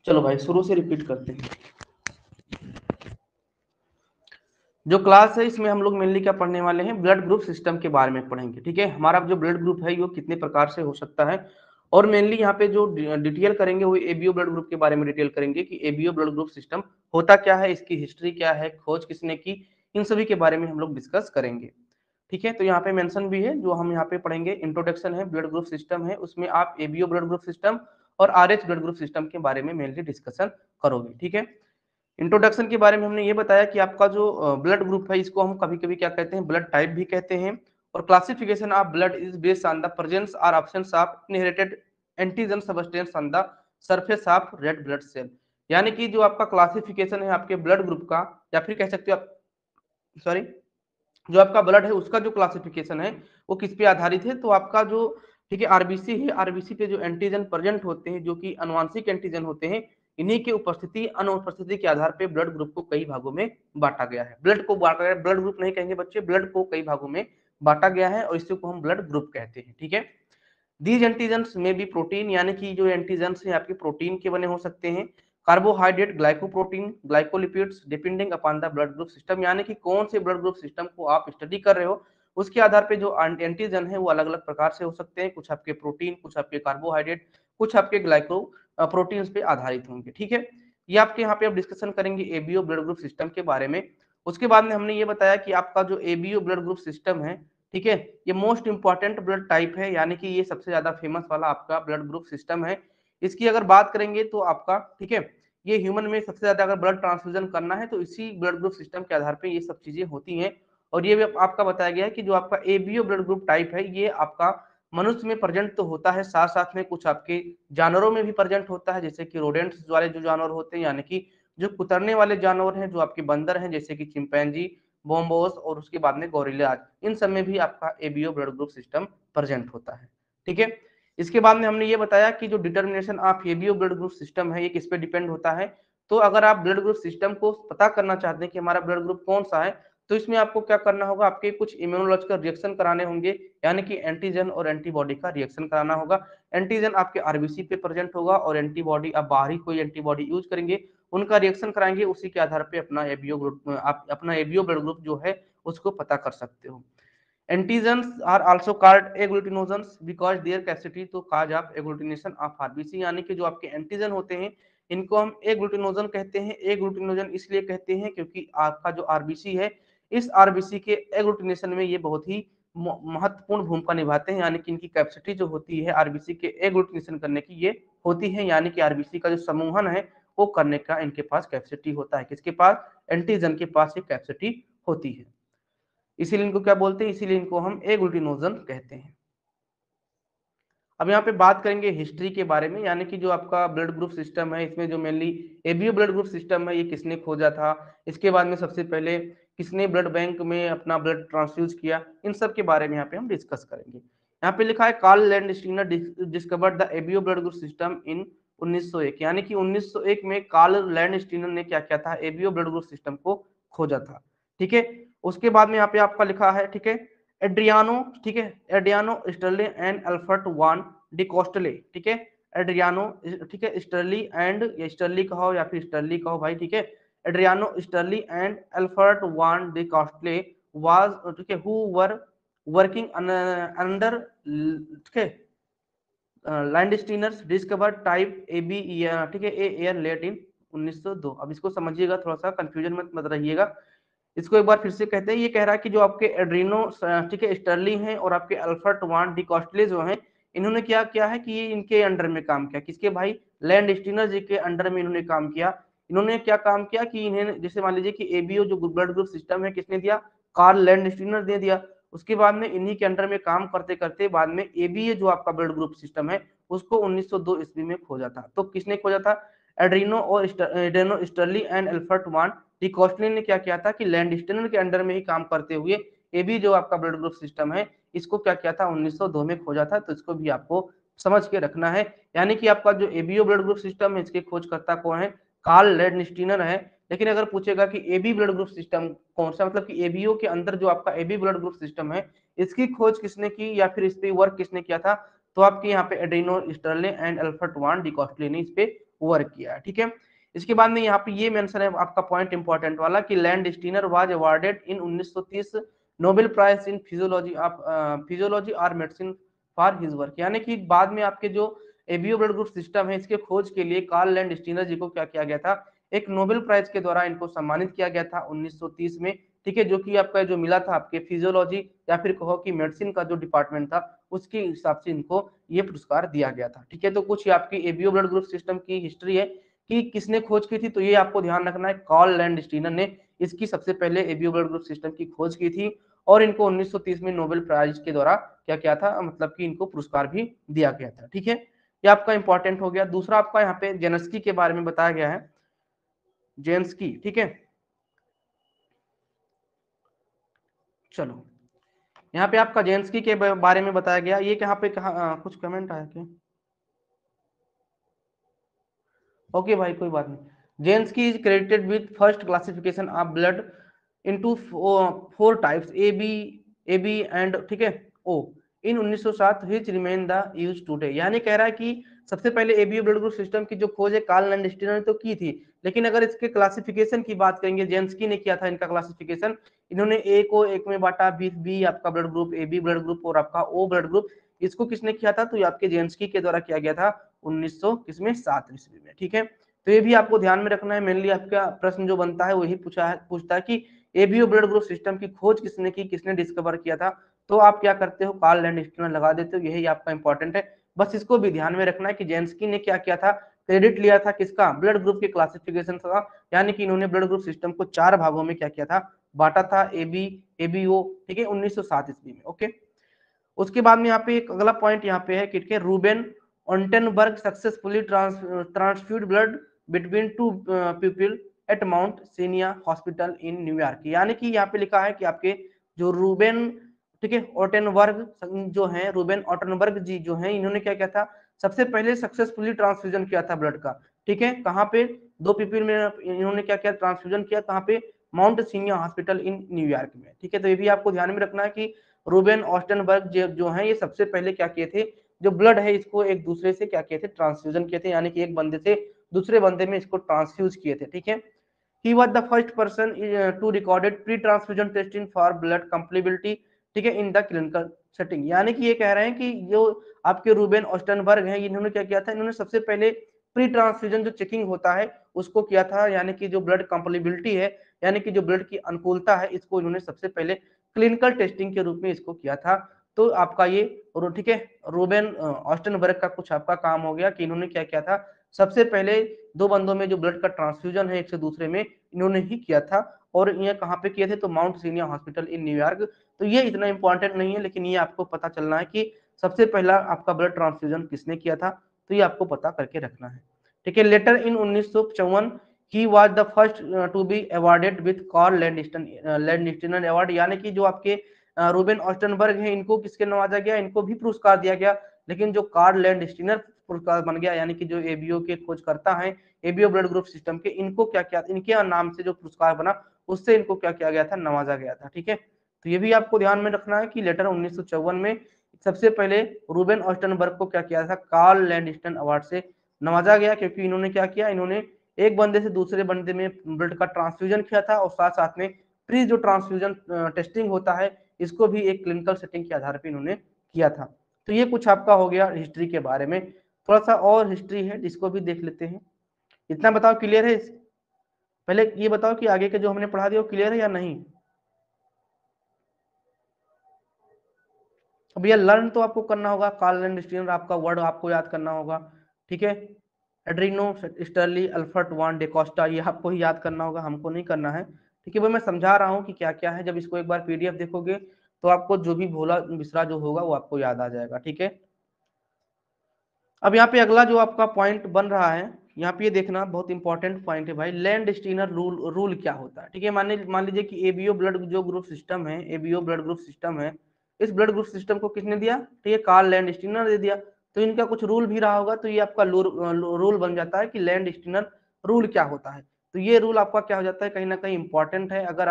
चलो भाई शुरू से रिपीट करते हैं। जो क्लास है इसमें हम लोग मेनली क्या पढ़ने वाले हैं, ब्लड ग्रुप सिस्टम के बारे में पढ़ेंगे। ठीक है, हमारा जो ब्लड ग्रुप है वो कितने प्रकार से हो सकता है, और मेनली यहाँ पे जो डिटेल करेंगे वो एबीओ ब्लड ग्रुप के बारे में डिटेल करेंगे कि एबीओ ब्लड ग्रुप सिस्टम होता क्या है, इसकी हिस्ट्री क्या है, खोज किसने की, इन सभी के बारे में हम लोग डिस्कस करेंगे। ठीक है, तो यहाँ पे मेंशन भी है जो हम यहाँ पे पढ़ेंगे, इंट्रोडक्शन है, ब्लड ग्रुप सिस्टम है, उसमें आप एबीओ ब्लड ग्रुप सिस्टम और आरएच ब्लड ग्रुप सिस्टम के बारे में मेनली डिस्कशन करोगे। ठीक है, इंट्रोडक्शन के बारे में हमने ये बताया कि आपका जो ब्लड ग्रुप है इसको हम कभी कभी क्या कहते हैं, ब्लड टाइप भी कहते हैं। और classification of blood is based on the presence और absence of inherited antigen substance on the surface of red blood cell. यानी कि जो आपका क्लासिफिकेशन है आपके ब्लड ग्रुप का, या फिर कह सकते हो आप, सॉरी, जो आपका ब्लड है उसका जो क्लासिफिकेशन है वो किस पे आधारित है, तो आपका जो, ठीक है, आरबीसी है, आरबीसी पे जो एंटीजन प्रेजेंट होते हैं जो कि अनुवांशिक एंटीजन होते हैं, इन्हीं की उपस्थिति अनुपस्थिति के आधार पे ब्लड ग्रुप को कई भागों में बांटा गया है। ब्लड को बांटा गया, ब्लड ग्रुप नहीं कहेंगे बच्चे, ब्लड को कई भागों में बांटा गया है और इसी को हम ब्लड ग्रुप कहते हैं। ठीक है, दीज एंटीजेंस में भी प्रोटीन, यानी कि जो एंटीजेंस है आपके प्रोटीन के बने हो सकते हैं, carbohydrate, glycoprotein, glycolipids, depending upon the blood group system, यानी कि कौन से ब्लड ग्रुप सिस्टम को आप स्टडी कर रहे हो उसके आधार पे जो एंटीजन है वो अलग अलग प्रकार से हो सकते हैं, कुछ आपके प्रोटीन, कुछ आपके कार्बोहाइड्रेट, कुछ आपके ग्लाइको प्रोटीन पे आधारित होंगे। ठीक है, ये आपके यहाँ पे अब डिस्कशन करेंगे एबीओ ब्लड ग्रुप सिस्टम के बारे में। उसके बाद में हमने ये बताया कि आपका जो एबीओ ब्लड ग्रुप सिस्टम है, ठीक है, ये मोस्ट इंपॉर्टेंट ब्लड टाइप है, यानी कि ये सबसे ज्यादा फेमस वाला आपका ब्लड ग्रुप सिस्टम है। इसकी अगर बात करेंगे तो आपका, ठीक है, ये ह्यूमन में सबसे ज्यादा अगर ब्लड ट्रांसफ्यूजन करना है तो इसी ब्लड ग्रुप सिस्टम के आधार पर ये सब चीजें होती हैं। और ये भी आपका बताया गया है कि जो आपका एबीओ ब्लड ग्रुप टाइप है ये आपका मनुष्य में प्रेजेंट तो होता है, साथ साथ में कुछ आपके जानवरों में भी प्रेजेंट होता है, जैसे कि रोडेंट्स वाले जो जानवर होते हैं, यानी कि जो कुतरने वाले जानवर हैं, जो आपके बंदर हैं जैसे कि चिंपैंजी, बोम्बोस, और उसके बाद में गोरिल्ला, इन सब में भी आपका ABO blood group system present होता है। ठीक है, इसके बाद में हमने ये बताया कि जो determination of ABO blood group system है ये किस पे डिपेंड होता है। तो अगर आप ब्लड ग्रुप सिस्टम को पता करना चाहते हैं कि हमारा ब्लड ग्रुप कौन सा है, तो इसमें आपको क्या करना होगा, आपके कुछ इम्यूनोलॉजिकल रिएक्शन कराने होंगे, यानी कि एंटीजन और एंटीबॉडी का रिएक्शन कराना होगा। एंटीजन आपके आरबीसी पे प्रेजेंट होगा और एंटीबॉडी आप बाहरी कोई एंटीबॉडी यूज करेंगे, उनका रिएक्शन कराएंगे, उसी के आधार पे अपना एबीओ ग्रुप, आप अपना एबीओ ब्लड ग्रुप जो है उसको पता कर सकते हो। Antigens are also called agglutinogens because their capacity to cause of agglutination of RBC, यानी कि जो आपके एंटीजन होते हैं इनको हम एग्लूटिनोजन कहते हैं। एग्लूटिनोजन इसलिए कहते हैं क्योंकि आपका जो आरबीसी है इस आरबीसी के एग्लूटिनेशन में ये बहुत ही महत्वपूर्ण भूमिका निभाते हैं, यानी कि इनकी कैपेसिटी जो होती है आरबीसी के एग्लूटिनेशन करने की ये होती है, यानी कि आरबीसी का जो समूहन है वो करने का इनके पास कैपेसिटी होता है। किसके पास? एंटीजन के पास ये कैपेसिटी होती है, इसीलिए इनको क्या बोलते हैं, इसीलिए इनको हम एग्लूटिनोजन कहते हैं। अब यहाँ पे बात करेंगे हिस्ट्री के बारे में, यानी कि जो आपका ब्लड ग्रुप सिस्टम है इसमें जो mainly ABO blood group system है ये किसने खोजा था, इसके बाद में सबसे पहले किसने ब्लड बैंक में अपना ब्लड ट्रांसफ्यूज किया, इन सब के बारे में यहाँ पे हम डिस्कस करेंगे। यहाँ पे लिखा है Karl Landsteiner discovered the ABO blood group system in 1901, यानी कि 1901 में कार्ल लैंडस्टीनर ने क्या किया था, एबीओ ब्लड ग्रुप सिस्टम को खोजा था। ठीक है, उसके बाद में यहाँ पे आपका लिखा है, ठीक है, एड्रियानो, ठीक है, Adriano Sturli and Alfred von डिकोस्टले, ठीक है, एड्रियानो, ठीक है, स्टर्ली एंड, या स्टर्ली कहो या फिर स्टर्ली कहो भाई, ठीक है, Adriano Sturli and Alfred von Decastello was, ठीक है, हु वर वर्किंग अंडर, ठीक है, Landsteiner's discover type A B, ठीक है, ए एयर लेट इन 1902। अब इसको समझिएगा, थोड़ा सा कंफ्यूजन मत रहिएगा, इसको एक बार फिर से कहते हैं। ये कह रहा है कि जो आपके एड्रीनो, ठीक है, स्टर्ली हैं और आपके अल्फर्ट वान डिकॉस्टले जो हैं, इन्होंने क्या किया है कि ये इनके अंडर में काम किया, किसके भाई? लैंड स्टीनर जी के अंडर में इन्होंने काम किया। इन्होंने क्या काम किया कि इन्हें, जैसे मान लीजिए कि एबीओ जो ब्लड ग्रुप सिस्टम है किसने दिया? कार्ल लैंड स्टीनर ने दिया। उसके बाद में इन्हीं के अंडर में काम करते करते बाद में एबीए जो आपका ब्लड ग्रुप सिस्टम है उसको 1902 ईस्वी में खोजा था। तो किसने खोजा था? एड्रीनो और एड्रेनो स्टर्ली एंड अल्फर्ट वान डिकॉस्टले ने क्या किया था कि लैंडस्टीनर के अंडर में ही काम करते हुए ये भी जो आपका ब्लड ग्रुप सिस्टम है इसको क्या किया था, 1902 में खोजा था। तो इसको भी आपको समझ के रखना है, यानी कि आपका जो एबीओ ब्लड ग्रुप सिस्टम है इसके खोजकर्ता कौन है? कार्ल लैंडस्टीनर है। लेकिन अगर पूछेगा कि एबी ब्लड ग्रुप सिस्टम कौन सा, मतलब कि एबीओ के अंदर जो आपका एबी ब्लड ग्रुप सिस्टम है इसकी खोज किसने की या फिर इस पे वर्क किसने किया था, तो आपके यहाँ पे एड्रीनो स्टर्ले एंड अल्फर्ट वान डिकॉस्टले ने इस पे वर्क किया है, ठीक है। इसके बाद में यहाँ पे ये मेंशन है आपका पॉइंट इंपॉर्टेंट वाला कि Landsteiner was awarded in 1930 Nobel prize in physiology और मेडिसिन फॉर हिज वर्क, यानी कि बाद में आपके जो एबीओ ब्लड ग्रुप सिस्टम है इसके खोज के लिए कार्ल लैंडस्टीनर जी को क्या किया गया था, एक नोबेल प्राइज के द्वारा इनको सम्मानित किया गया था 1930 में, ठीक है, जो कि आपका जो मिला था आपके फिजियोलॉजी या फिर कहो कि मेडिसिन का जो डिपार्टमेंट था उसके हिसाब से इनको ये पुरस्कार दिया गया था, ठीक है। तो कुछ आपकी एबीओ ब्लड ग्रुप सिस्टम की हिस्ट्री है कि किसने खोज की थी, तो ये आपको ध्यान रखना है, कार्ल लैंडस्टीनर ने इसकी सबसे पहले एबीओ ब्लड ग्रुप सिस्टम की खोज की थी और इनको 1930 में नोबेल प्राइज के द्वारा क्या किया था, मतलब कि इनको पुरस्कार भी दिया गया था, ठीक है। ये आपका इंपॉर्टेंट हो गया। दूसरा आपका यहाँ पे जेनस्की के बारे में बताया गया है, जेंस्की, ठीक है। चलो यहाँ पे आपका जेंस्की के बारे में बताया गया, ये यहाँ पे कहा कुछ कमेंट आया क्या? ओके भाई कोई बात नहीं। Jansky is credited with first classification of blood into 4 types A B and, ठीक है, O in 1907 which remain the use today, यानी कह रहा है कि सबसे पहले एबीओ ब्लड ग्रुप सिस्टम की जो खोज है कार्ल लैंडस्टीनर ने तो की थी, लेकिन अगर इसके क्लासिफिकेशन की बात करेंगे, जेंस्की ने किया था इनका क्लासिफिकेशन, इन्होंने ए को एक में बांटा, बी आपका blood group, A B blood group और आपका ओ ब्लड ग्रुप, इसको किसने किया था, तो ये आपके जेंस्की के द्वारा किया गया था 1900 किसमें 7 ईस्वी में, ठीक है। तो ये भी आपको ध्यान में रखना है, मेनली आपका प्रश्न जो बनता है वही पूछता है कि एबीओ ब्लड ग्रुप सिस्टम की खोज किसने की, किसने डिस्कवर किया था, तो आप क्या करते हो, कार्ल लैंडस्टीनर लगा देते हो, यही आपका इंपॉर्टेंट है। बस इसको भी ध्यान में रखना है कि जेंस्की ने क्या किया था, क्रेडिट लिया था किसका, ब्लड ग्रुप के क्लासिफिकेशन का, यानी कि इन्होंने ब्लड ग्रुप सिस्टम को 4 भागों में क्या किया था, बांटा था, एबीओ, ठीक है, 1907 ईस्वी में, ओके। उसके बाद में यहाँ पे एक अगला पॉइंट यहाँ पे है कि Reuben Ottenberg successfully transfuse blood between 2 people at Mount Sinai hospital in New York, यानी कि यहाँ पे लिखा है कि आपके जो रूबेन, ठीक है, ऑटेनबर्ग जो है, रूबेन ऑटेनबर्ग जी जो है, इन्होंने क्या किया था, सबसे पहले सक्सेसफुली ट्रांसफ्यूजन किया था ब्लड का, ठीक है, कहाँ पे, 2 पीपल में इन्होंने क्या किया, ट्रांसफ्यूजन किया, कहाँ पे, mount Sinai hospital in New York में, ठीक है। तो ये भी आपको ध्यान में रखना है कि रूबेन ऑस्टनबर्ग जो है ये सबसे पहले क्या किए थे, जो ब्लड है इसको एक दूसरे से क्या किए थे, ट्रांसफ्यूजन किए थे, यानी कि एक बंदे से दूसरे बंदे में इसको ट्रांसफ्यूज किए थे, ठीक है। He was the first person to recorded pre transfusion testing for blood compatibility, ठीक है, इन द क्लिनिकल सेटिंग, यानी कि ये कह रहे हैं कि जो आपके रूबेन ऑस्टनबर्ग है, इन्होंने क्या किया था, इन्होंने सबसे पहले प्री ट्रांसफ्यूजन जो चेकिंग होता है उसको किया था, यानी कि जो ब्लड कंपेटिबिलिटी है, यानी कि जो ब्लड की अनुकूलता है, इसको इन्होंने सबसे पहले क्लिनिकल टेस्टिंग के रूप में इसको किया था। तो आपका ये, ठीक है, रूबेन ऑस्टनबर्ग का कुछ आपका काम हो गया कि इन्होंने क्या किया था, सबसे पहले 2 बंदों में जो ब्लड का ट्रांसफ्यूजन है एक से दूसरे में, इन्होंने ही किया था, और ये कहाँ पे किए थे, तो mount Sinai hospital in New York. तो ये इतना इंपॉर्टेंट नहीं है, लेकिन ये आपको पता चलना है कि सबसे पहला आपका ब्लड ट्रांसफ्यूजन किसने किया था, तो ये आपको पता करके रखना है, ठीक है। Later in 1954 he was the first to be awarded with Karl Landsteiner award, यानी कि जो आपके रूबेन ऑस्टनबर्ग हैं, इनको किसके नवाजा गया, इनको भी पुरस्कार दिया गया, लेकिन जो कार्ल लैंडस्टीनर पुरस्कार बन गया, यानी कि जो एबीओ के खोजकर्ता हैं, एबीओ ब्लड ग्रुप सिस्टम के, इनको क्या किया, इनके नाम से जो पुरस्कार बना उससे इनको क्या किया गया था, नवाजा गया था, ठीक है। तो ये भी आपको ध्यान में रखना है कि लेटर 1954 में सबसे पहले रूबेन ऑस्टनबर्ग को क्या किया था, कार्ल लैंडस्टीनर अवार्ड से नवाजा गया, क्योंकि इन्होंने क्या किया, इन्होंने एक बंदे से दूसरे बंदे में ब्लड का ट्रांसफ्यूजन किया था, और साथ साथ में प्री जो ट्रांसफ्यूजन टेस्टिंग होता है इसको भी एक क्लिनिकल सेटिंग के आधार पर इन्होंने किया था। तो ये कुछ आपका हो गया हिस्ट्री के बारे में। थोड़ा सा और हिस्ट्री है जिसको भी देख लेते हैं। इतना बताओ क्लियर है? पहले ये बताओ कि आगे के जो हमने पढ़ा दिया वो क्लियर है या नहीं। अब ये लर्न तो आपको करना होगा, कार्ल लैंडस्टीनर आपका वर्ड आपको याद करना होगा, ठीक है। एड्रीनो स्टर्ली अल्फर्ट वान डेकोस्टा, ये आपको ही याद करना होगा, हमको नहीं करना है, ठीक है। वो मैं समझा रहा हूँ कि क्या क्या है, जब इसको एक बार पीडीएफ देखोगे तो आपको जो भी भोला बिसरा जो होगा वो आपको याद आ जाएगा, ठीक है। अब यहाँ पे अगला जो आपका पॉइंट बन रहा है, यहाँ पे ये देखना बहुत इंपॉर्टेंट पॉइंट है भाई, लैंडस्टीनर रूल क्या होता है, ठीक है। मान लीजिए कि एबीओ ब्लड जो ग्रुप सिस्टम है, एबीओ ब्लड ग्रुप सिस्टम है, इस ब्लड ग्रुप सिस्टम को किसने दिया, ठीक है, कार्ल लैंडस्टीनर ने दिया। तो इनका कुछ रूल भी रहा होगा, तो ये आपका रूल बन जाता है कि लैंडस्टीनर रूल क्या होता है। तो ये रूल आपका क्या हो जाता है, कहीं ना कहीं इंपॉर्टेंट है। अगर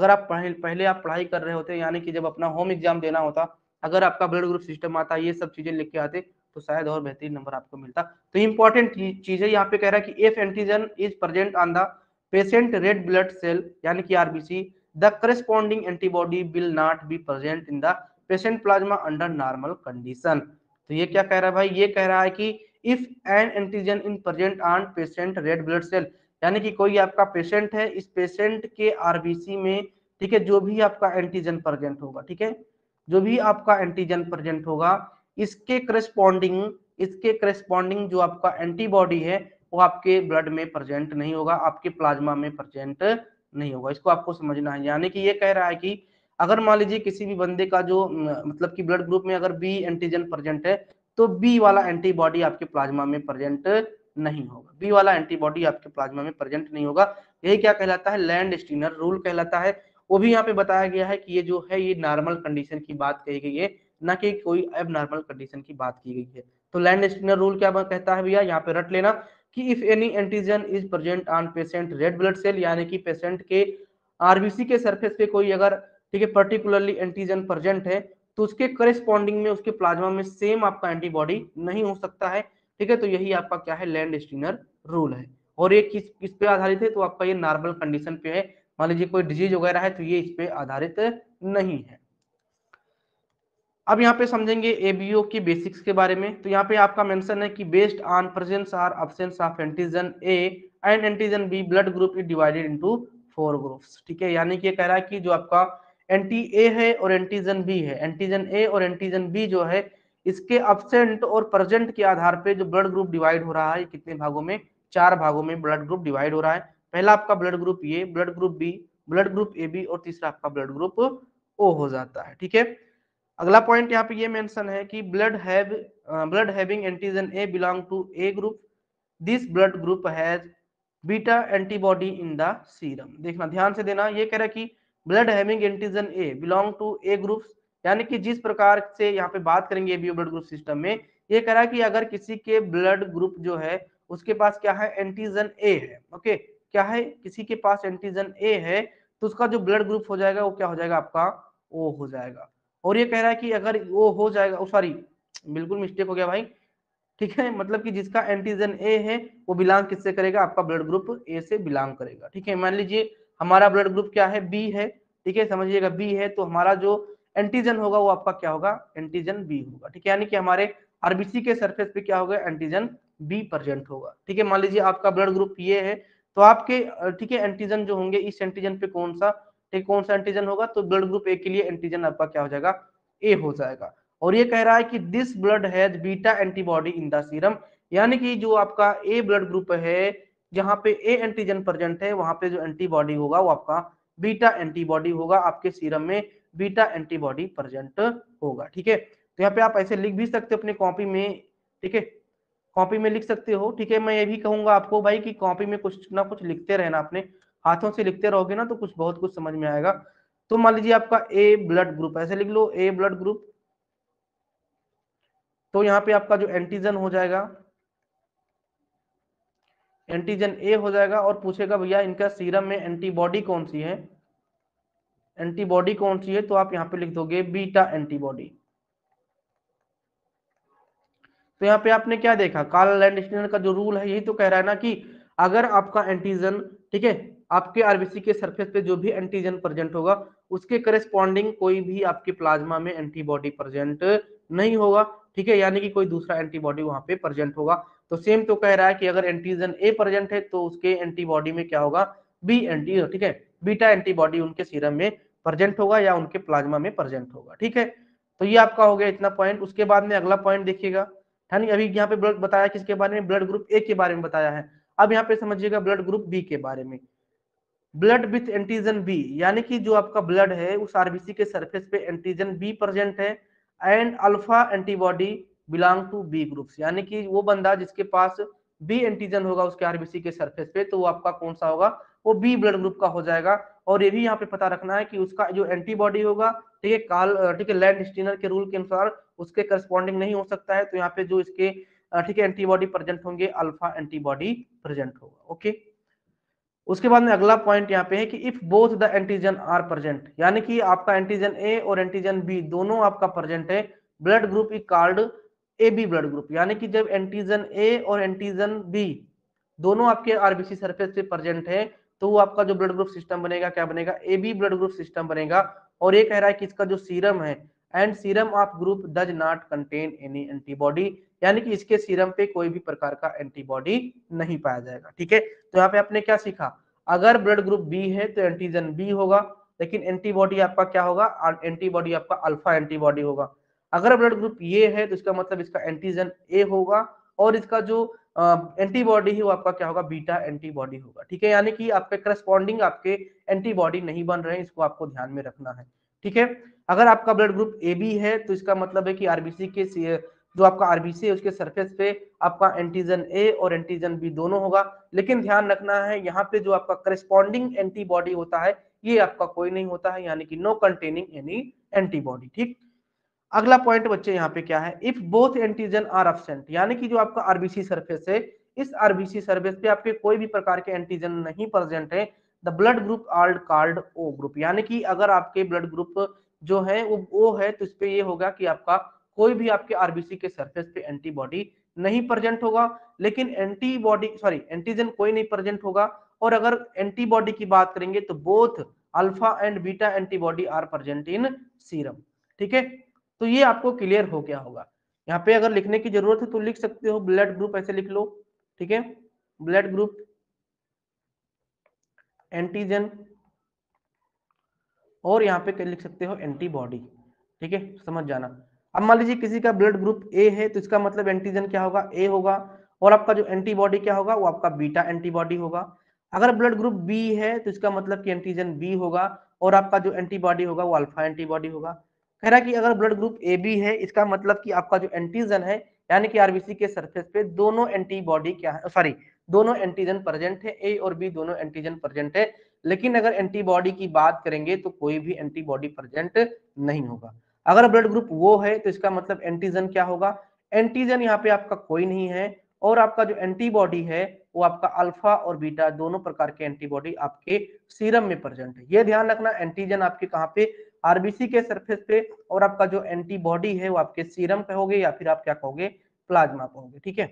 आप पहले आप पढ़ाई कर रहे होते, यानी कि जब अपना होम एग्जाम देना होता, अगर आपका ब्लड ग्रुप सिस्टम आता, ये सब चीजें लिख के आते, तो शायद और बेहतरीन नंबर आपको मिलता। तो इंपॉर्टेंट चीज है यहाँ पे कह रहा है कि if antigen is present on the patient red blood cell यानी कि RBC, the corresponding antibody will not be present in the patient plasma under normal condition. तो ये क्या कह रहा है भाई, ये कह रहा है कि if an antigen in present on patient red blood cell, यानी कि कोई आपका पेशेंट है, इस पेशेंट के आरबीसी में, ठीक है, जो भी आपका एंटीजन प्रेजेंट होगा, ठीक है, जो भी आपका एंटीजन प्रेजेंट होगा, इसके करेस्पॉन्डिंग जो आपका एंटीबॉडी है वो आपके ब्लड में प्रेजेंट नहीं होगा, आपके प्लाज्मा में प्रेजेंट नहीं होगा। इसको आपको समझना है। यानी कि ये कह रहा है कि अगर मान लीजिए किसी भी बंदे का जो मतलब कि ब्लड ग्रुप में अगर बी एंटीजन प्रेजेंट है, तो बी वाला एंटीबॉडी आपके प्लाज्मा में प्रेजेंट नहीं होगा, बी वाला एंटीबॉडी आपके प्लाज्मा में प्रेजेंट नहीं होगा। यही क्या कहलाता है, लैंड स्टीनर रूल कहलाता है। वो भी यहाँ पे बताया गया है कि ये जो है ये नॉर्मल कंडीशन की बात कही गई है, ना कि कोई अब नॉर्मल कंडीशन की बात की गई है। तो लैंड स्टीनर रूल क्या कहता है भैया, यहाँ पे रट लेना कि if any antigen is present on patient red blood cell, यानी कि पेशेंट के आरबीसी के सरफेस पे कोई अगर, ठीक है, पर्टिकुलरली एंटीजन प्रेजेंट है, तो उसके करेस्पॉन्डिंग में उसके प्लाज्मा में सेम आपका एंटीबॉडी नहीं हो सकता है, ठीक है। तो यही आपका क्या है, लैंड स्टीनर रूल है। और ये किस पे आधारित है, तो आपका ये नॉर्मल कंडीशन पे है। मान लीजिए कोई डिजीज वगैरह है तो ये इस पे आधारित नहीं है। अब यहाँ पे समझेंगे एबीओ की बेसिक्स के बारे में। तो यहाँ पे आपका मेंशन है कि बेस्ड ऑन प्रेजेंस और absence of antigen A and antigen B, blood group is divided into 4 groups, ठीक है। यानी कि ये कह रहा है कि जो आपका एंटी ए है और एंटीजन बी है, एंटीजन ए और एंटीजन बी जो है, इसके एब्सेंट और प्रेजेंट के आधार पे जो ब्लड ग्रुप डिवाइड हो रहा है, कितने भागों में, 4 भागों में ब्लड ग्रुप डिवाइड हो रहा है। पहला आपका blood group A, blood group B, blood group A B, और तीसरा आपका ब्लड ग्रुप ओ हो जाता है, ठीक है। अगला पॉइंट यहाँ पे ये मेंशन है कि blood having antigen A belong to A group, this blood group has beta antibody in the serum. देखना ध्यान से देना, ये कह रहा है कि blood having antigen A belong to A group, यानी कि जिस प्रकार से यहाँ पे बात करेंगे एबीओ ब्लड ग्रुप सिस्टम में, ये कह रहा है कि अगर किसी के ब्लड ग्रुप जो है उसके पास क्या है, एंटीजन ए है, ओके, क्या है, किसी के पास एंटीजन ए है, तो उसका जो ब्लड ग्रुप हो जाएगा वो क्या हो जाएगा, आपका ओ हो जाएगा। और ये कह रहा है कि अगर वो हो जाएगा, सॉरी बिल्कुल मिस्टेक हो गया भाई, ठीक है, मतलब कि जिसका एंटीजन ए है वो बिलोंग किससे करेगा, आपका ब्लड ग्रुप ए से बिलोंग करेगा, ठीक है। मान लीजिए हमारा ब्लड ग्रुप क्या है, बी है, ठीक है, समझिएगा बी है, तो हमारा जो एंटीजन होगा वो आपका क्या होगा, एंटीजन बी होगा, ठीक है। यानी कि हमारे आरबीसी के सरफेस पे क्या होगा, एंटीजन बी प्रेजेंट होगा, ठीक है। मान लीजिए आपका ब्लड ग्रुप ये है, तो आपके ठीक है एंटीजन जो होंगे, इस एंटीजन पे कौन सा, ठीक, कौन सा एंटीजन होगा, तो ब्लड ग्रुप ए के लिए एंटीजन आपका क्या हो जाएगा, ए हो जाएगा। और ये कह रहा है कि this blood has beta antibody in the serum, यानी कि जो आपका ए ब्लड ग्रुप है, जहां पे ए एंटीजन प्रेजेंट है, वहां पे जो एंटीबॉडी होगा वो आपका बीटा एंटीबॉडी होगा, आपके सीरम में बीटा एंटीबॉडी प्रेजेंट होगा, ठीक है। तो यहाँ पे आप ऐसे लिख भी सकते हो अपनी कॉपी में, ठीक है, कॉपी में लिख सकते हो, ठीक है। मैं ये भी कहूंगा आपको भाई कि कॉपी में कुछ ना कुछ लिखते रहना, अपने हाथों से लिखते रहोगे ना तो कुछ बहुत कुछ समझ में आएगा। तो मान लीजिए आपका ए ब्लड ग्रुप, ऐसे लिख लो ए ब्लड ग्रुप, तो यहाँ पे आपका जो एंटीजन हो जाएगा, एंटीजन ए हो जाएगा, और पूछेगा भैया इनका सीरम में एंटीबॉडी कौन सी है, एंटीबॉडी कौन सी है, तो आप यहाँ पे लिख दोगे बीटा एंटीबॉडी। तो यहाँ पे आपने क्या देखा, कार्ल लैंडस्टीनर का जो रूल है यही तो कह रहा है ना कि अगर आपका एंटीजन, ठीक है, आपके आरबीसी के सरफेस पे जो भी एंटीजन प्रेजेंट होगा उसके करेस्पॉन्डिंग कोई भी आपके प्लाज्मा में एंटीबॉडी प्रेजेंट नहीं होगा, ठीक है, यानी कि कोई दूसरा एंटीबॉडी वहां पे प्रेजेंट होगा। तो सेम तो कह रहा है कि अगर एंटीजन ए प्रेजेंट है तो उसके एंटीबॉडी में क्या होगा, बी एंटी, ठीक है, बीटा एंटीबॉडी उनके सीरम में प्रेजेंट होगा या उनके प्लाज्मा में प्रेजेंट होगा, ठीक है। तो ये आपका हो गया इतना पॉइंट। उसके बाद में अगला पॉइंट देखिएगा, यानी अभी यहाँ पे ब्लड बताया किसके बारे में, ब्लड ग्रुप ए के बारे में बताया है। अब यहाँ पे समझिएगा ब्लड ग्रुप बी के बारे में, ब्लड विथ एंटीजन बी, यानी कि जो आपका ब्लड है उस आरबीसी के सरफेस पे एंटीजन बी प्रेजेंट है, and alpha antibody belong to B groups, यानी कि वो बंदा जिसके पास बी एंटीजन होगा उसके आरबीसी के सरफेस पे, तो वो आपका कौन सा होगा, वो बी ब्लड ग्रुप का हो जाएगा। और ये भी यहाँ पे पता रखना है कि उसका जो एंटीबॉडी होगा, ठीक है, ठीक है, लैंड स्टीनर के रूल के अनुसार उसके करस्पॉन्डिंग नहीं हो सकता है, तो यहाँ पे जो इसके ठीक है एंटीबॉडी प्रेजेंट होंगे, अल्फा एंटीबॉडी प्रेजेंट होगा, ओके। उसके बाद में अगला पॉइंट यहाँ पे है कि if both the antigen are present, यानी कि आपका एंटीजन ए और एंटीजन बी दोनों आपका प्रेजेंट है, blood group is called A B blood group, यानी कि जब एंटीजन ए और एंटीजन बी दोनों आपके आरबीसी सरफेस पे प्रेजेंट है तो वो आपका जो ब्लड ग्रुप सिस्टम बनेगा क्या बनेगा, A B blood group system बनेगा। और ये कह रहा है कि इसका जो सीरम है and serum of group does not contain any antibody, यानी कि इसके सीरम पे कोई भी प्रकार का एंटीबॉडी नहीं पाया जाएगा। ठीक है, तो यहाँ पे आपने क्या सीखा, अगर ब्लड ग्रुप बी है तो एंटीजन बी होगा, लेकिन एंटीबॉडी आपका क्या होगा, एंटीबॉडी आपका अल्फा एंटीबॉडी होगा। अगर ब्लड ग्रुप ये है तो इसका मतलब इसका एंटीजन ए होगा और इसका जो एंटीबॉडी है वो आपका क्या होगा, बीटा एंटीबॉडी होगा। ठीक है, यानी कि आपके करस्पॉन्डिंग आपके एंटीबॉडी नहीं बन रहे हैं, इसको आपको ध्यान में रखना है। ठीक है, अगर आपका ब्लड ग्रुप ए बी है तो इसका मतलब है कि आरबीसी के जो आपका आरबीसी है उसके सरफेस पे आपका एंटीजन ए और एंटीजन बी दोनों होगा, लेकिन ध्यान रखना है यहाँ पे जो आपका करस्पॉन्डिंग एंटीबॉडी होता है ये आपका कोई नहीं होता है, यानी कि नो कंटेनिंग एनी एंटीबॉडी। ठीक, अगला पॉइंट बच्चे यहाँ पे क्या है, if both antigen are absent, यानी कि जो आपका आरबीसी सरफेस है इस आरबीसी सरफेस पे आपके कोई भी प्रकार के एंटीजन नहीं प्रेजेंट है, the blood group are called O group, यानी कि अगर आपके ब्लड ग्रुप जो है वो ओ है तो इस पे ये होगा कि आपका कोई भी आपके आरबीसी के सरफेस पे एंटीबॉडी नहीं प्रेजेंट होगा, लेकिन एंटीबॉडी सॉरी एंटीजन कोई नहीं प्रेजेंट होगा। और अगर एंटीबॉडी की बात करेंगे तो both alpha and beta antibody are present in serum. ठीक है, तो ये आपको क्लियर हो गया होगा। यहाँ पे अगर लिखने की जरूरत है तो लिख सकते हो ब्लड ग्रुप ऐसे लिख लो। ठीक है, ब्लड ग्रुप एंटीजन और यहाँ पे लिख सकते हो एंटीबॉडी। ठीक है, समझ जाना। अब मान लीजिए किसी का ब्लड ग्रुप ए है तो इसका मतलब एंटीजन क्या होगा, ए होगा, और आपका जो एंटीबॉडी क्या होगा वो आपका बीटा एंटीबॉडी होगा। अगर ब्लड ग्रुप बी है तो इसका मतलब कि एंटीजन बी होगा और आपका जो एंटीबॉडी होगा वो अल्फा एंटीबॉडी होगा। कह रहा है कि अगर ब्लड ग्रुप ए बी है इसका मतलब कि आपका जो एंटीजन है यानी कि आरबीसी के सरफेस पे दोनों एंटीबॉडी क्या है, सॉरी दोनों एंटीजन प्रेजेंट है, ए और बी दोनों एंटीजन प्रेजेंट है, लेकिन अगर एंटीबॉडी की बात करेंगे तो कोई भी एंटीबॉडी प्रेजेंट नहीं होगा। अगर ब्लड ग्रुप वो है तो इसका मतलब एंटीजन क्या होगा, एंटीजन यहाँ पे आपका कोई नहीं है और आपका जो एंटीबॉडी है वो आपका अल्फा और बीटा दोनों प्रकार के एंटीबॉडी आपके सीरम में प्रेजेंट है। ये ध्यान रखना, एंटीजन आपके कहाँ पे, आरबीसी के सरफेस पे, और आपका जो एंटीबॉडी है वो आपके सीरम कहोगे या फिर आप क्या कहोगे, प्लाज्मा कहोगे। ठीक है,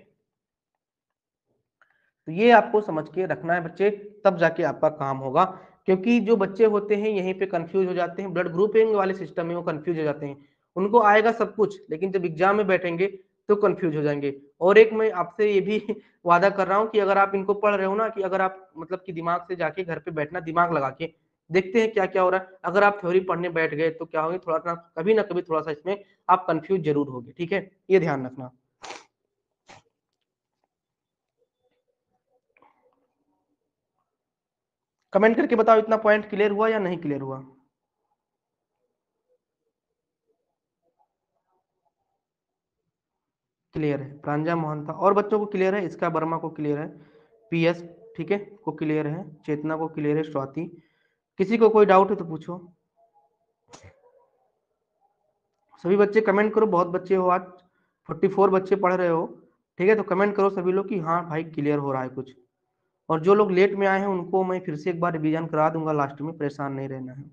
तो ये आपको समझ के रखना है बच्चे, तब जाके आपका काम होगा। क्योंकि जो बच्चे होते हैं यहीं पे कंफ्यूज हो जाते हैं, ब्लड ग्रुपिंग वाले सिस्टम में वो कंफ्यूज हो जाते हैं, उनको आएगा सब कुछ लेकिन जब एग्जाम में बैठेंगे तो कंफ्यूज हो जाएंगे। और एक मैं आपसे ये भी वादा कर रहा हूँ कि अगर आप इनको पढ़ रहे हो ना, कि अगर आप मतलब कि दिमाग से जाके घर पे बैठना, दिमाग लगा के देखते हैं क्या क्या हो रहा है, अगर आप थ्योरी पढ़ने बैठ गए तो क्या होगी, थोड़ा ना कभी थोड़ा सा इसमें आप कंफ्यूज जरूर होगे। ठीक है, ये ध्यान रखना। कमेंट करके बताओ इतना पॉइंट क्लियर हुआ या नहीं क्लियर हुआ। क्लियर है, प्रांजा मोहन था और बच्चों को क्लियर है, इसका वर्मा को क्लियर है, पीएस ठीक है को क्लियर है, चेतना को क्लियर है, स्वाति, किसी को कोई डाउट है तो पूछो। सभी बच्चे कमेंट करो, बहुत बच्चे हो आज, 44 बच्चे पढ़ रहे हो। ठीक है, तो कमेंट करो सभी लोग कि हाँ भाई क्लियर हो रहा है कुछ। और जो लोग लेट में आए हैं उनको मैं फिर से एक बार रिवीजन करा दूंगा लास्ट में, परेशान नहीं रहना है।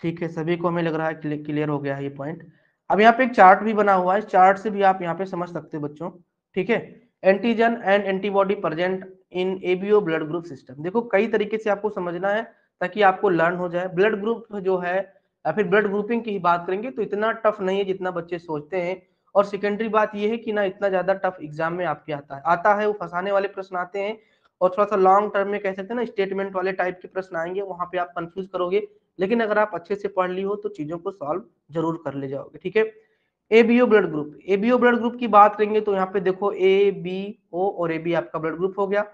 ठीक है, सभी को हमें लग रहा है क्लियर हो गया है ये पॉइंट। अब यहाँ पे एक चार्ट भी बना हुआ है, इस चार्ट से भी आप यहाँ पे समझ सकते हो बच्चों। ठीक है, antigen and antibody present in ABO blood group system, देखो कई तरीके से आपको समझना है ताकि आपको लर्न हो जाए। ब्लड ग्रुप जो है या फिर ब्लड ग्रुपिंग की ही बात करेंगे तो इतना टफ नहीं है जितना बच्चे सोचते हैं। और सेकेंडरी बात यह है कि ना इतना ज्यादा टफ एग्जाम में आपके आता है वो फंसाने वाले प्रश्न आते हैं, और थोड़ा सा लॉन्ग टर्म में कह सकते हैं ना स्टेटमेंट वाले टाइप के प्रश्न आएंगे, वहां पे आप कंफ्यूज करोगे। लेकिन अगर आप अच्छे से पढ़ ली हो तो चीजों को सॉल्व जरूर कर ले जाओगे। ठीक है, ABO blood group, ABO blood group की बात करेंगे तो यहाँ पे देखो ए बी ओ और ए बी आपका ब्लड ग्रुप हो गया।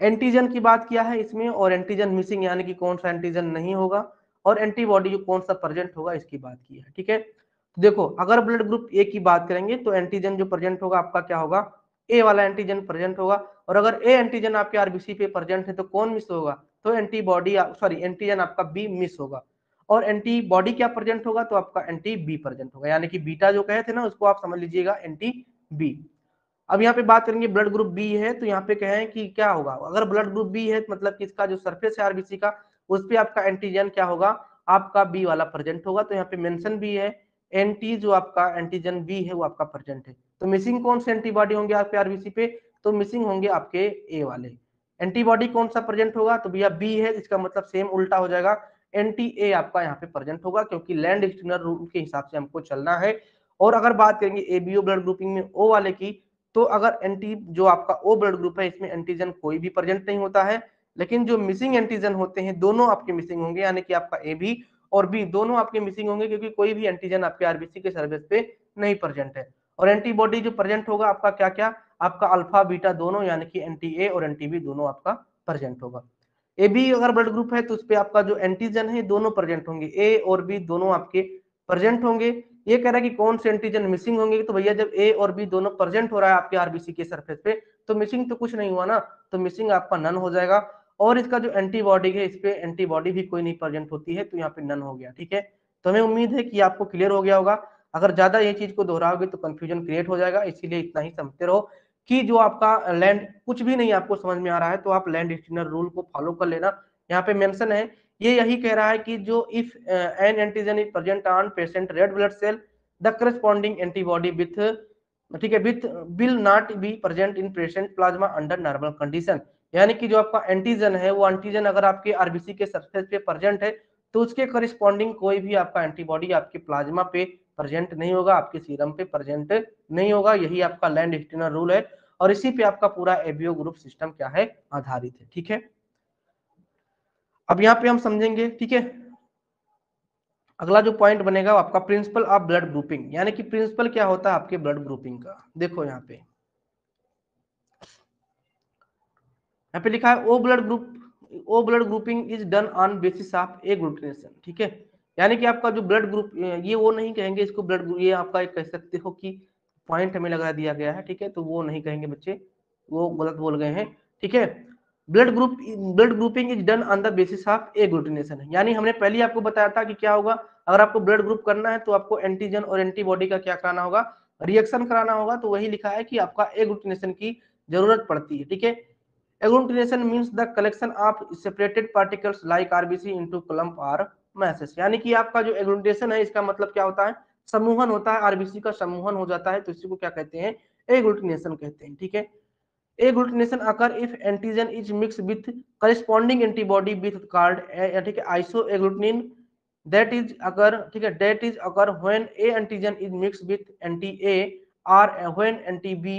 एंटीजन की बात किया है इसमें, और एंटीजन मिसिंग यानी कि कौन सा एंटीजन नहीं होगा, और एंटीबॉडी जो कौन सा प्रेजेंट होगा इसकी बात की है। ठीक है, तो देखो अगर ब्लड ग्रुप ए की बात करेंगे तो एंटीजन जो प्रेजेंट होगा आपका क्या होगा, ए वाला एंटीजन प्रेजेंट होगा। और अगर ए एंटीजन आपके आरबीसी पे प्रेजेंट है तो कौन मिस होगा, तो एंटीबॉडी सॉरी एंटीजन आपका बी मिस होगा। और एंटीबॉडी क्या प्रेजेंट होगा, तो आपका एंटी बी प्रेजेंट होगा, यानी कि बीटा जो कहे थे ना उसको आप समझ लीजिएगा एंटी बी। अब यहाँ पे बात करेंगे ब्लड ग्रुप बी है तो यहाँ पे कहें कि क्या होगा, अगर ब्लड ग्रुप बी है तो मतलब कि इसका जो सरफेस है आरबीसी का उस पे आपका एंटीजन क्या होगा, आपका बी वाला प्रेजेंट होगा। तो यहाँ पे मेंशन भी है एंटी जो आपका एंटीजन बी है वो आपका प्रेजेंट है। तो मिसिंग कौन से एंटीबॉडी होंगे आपके आरबीसी पे, तो मिसिंग होंगे आपके ए वाले। एंटीबॉडी कौन सा प्रेजेंट होगा, तो भैया बी है, इसका मतलब सेम उल्टा हो जाएगा, एंटी ए आपका यहाँ पे प्रेजेंट होगा, क्योंकि लैंड एक्सटर्नल रूल के हिसाब से हमको चलना है। और अगर बात करेंगे एबीओ ब्लड ग्रुपिंग में ओ वाले की, तो अगर एंटी जो आपका ओ ब्लड ग्रुप है इसमें एंटीजन कोई भी प्रेजेंट नहीं होता है, लेकिन जो मिसिंग एंटीजन होते हैं दोनों आपके मिसिंग होंगे, यानी कि आपका ए बी और बी दोनों आपके मिसिंग होंगे, क्योंकि कोई भी एंटीजन आपके आरबीसी के सर्फेस पे नहीं प्रेजेंट है। और एंटीबॉडी जो प्रेजेंट होगा आपका क्या क्या, आपका अल्फा बीटा दोनों, यानी कि एंटी ए और एंटी बी दोनों आपका प्रेजेंट होगा। ए बी अगर ब्लड ग्रुप है तो उस पर आपका जो एंटीजन है दोनों प्रेजेंट होंगे, ए और बी दोनों आपके प्रेजेंट होंगे। ये कह रहा है कि कौन से एंटीजन मिसिंग होंगे, तो भैया जब ए और बी दोनों प्रेजेंट हो रहा है आपके आरबीसी के सरफेस पे, तो मिसिंग तो कुछ नहीं हुआ ना, तो मिसिंग आपका नन हो जाएगा। और इसका जो एंटीबॉडी है इस पे एंटीबॉडी भी कोई नहीं प्रेजेंट होती है, तो यहाँ पे नन हो गया। ठीक है, तो हमें उम्मीद है कि आपको क्लियर हो गया होगा। अगर ज्यादा ये चीज को दोहराओगे तो कंफ्यूजन क्रिएट हो जाएगा, इसीलिए इतना ही समझते रहो कि जो आपका लैंड कुछ भी नहीं आपको समझ में आ रहा है तो आप लैंड एक्सटर्नल रूल को फॉलो कर लेना। यहाँ पे मेंशन है, ये यही कह रहा है कि जो if an antigen is present on patient red blood cell the corresponding antibody with, ठीक है, with will not be present in patient plasma under normal condition. यानी कि जो आपका एंटीजन है वो एंटीजन अगर आपके आरबीसी के सरफेस पे प्रेजेंट है तो उसके करिस्पॉन्डिंग कोई भी आपका एंटीबॉडी आपके प्लाज्मा पे प्रेजेंट नहीं होगा, आपके सीरम पे प्रेजेंट नहीं होगा। यही आपका लैंड एक्सटर्नल रूल है और इसी पे आपका पूरा एबीओ ग्रुप सिस्टम क्या है, आधारित है। ठीक है, अब यहाँ पे हम समझेंगे। ठीक है, अगला जो पॉइंट बनेगा वो आपका प्रिंसिपल ऑफ ब्लड ग्रुपिंग, यानी कि प्रिंसिपल क्या होता है आपके ब्लड ग्रुपिंग का। देखो यहाँ पे लिखा है O blood grouping is done on basis of agglutination. ठीक है, यानी कि आपका जो ब्लड ग्रुप, ये वो नहीं कहेंगे इसको ब्लड ग्रुप, ये आपका एक कह सकते हो कि पॉइंट हमें लगा दिया गया है। ठीक है, तो वो नहीं कहेंगे बच्चे, वो गलत बोल गए हैं। ठीक है, blood grouping is done on the basis of agglutination, यानी हमने पहले ही आपको बताया था कि क्या होगा, अगर आपको ब्लड ग्रुप करना है तो आपको एंटीजन और एंटीबॉडी का क्या कराना होगा, रिएक्शन कराना होगा। तो वही लिखा है कि आपका एग्लूटिनेशन की जरूरत पड़ती है। ठीक है, agglutination means the collection of separated particles like RBC into clump or masses, यानी कि आपका जो एग्लूटिनेशन है इसका मतलब क्या होता है, समूहन होता है, आरबीसी का समूहन हो जाता है, तो इसी को क्या कहते हैं, एग्लूटिनेशन कहते हैं। ठीक है, agglutination occur if antigen is mixed with corresponding antibody with called, ठीक है, isoagglutinin, that is occur, ठीक है, that is occur when a antigen is mixed with anti A or when anti B,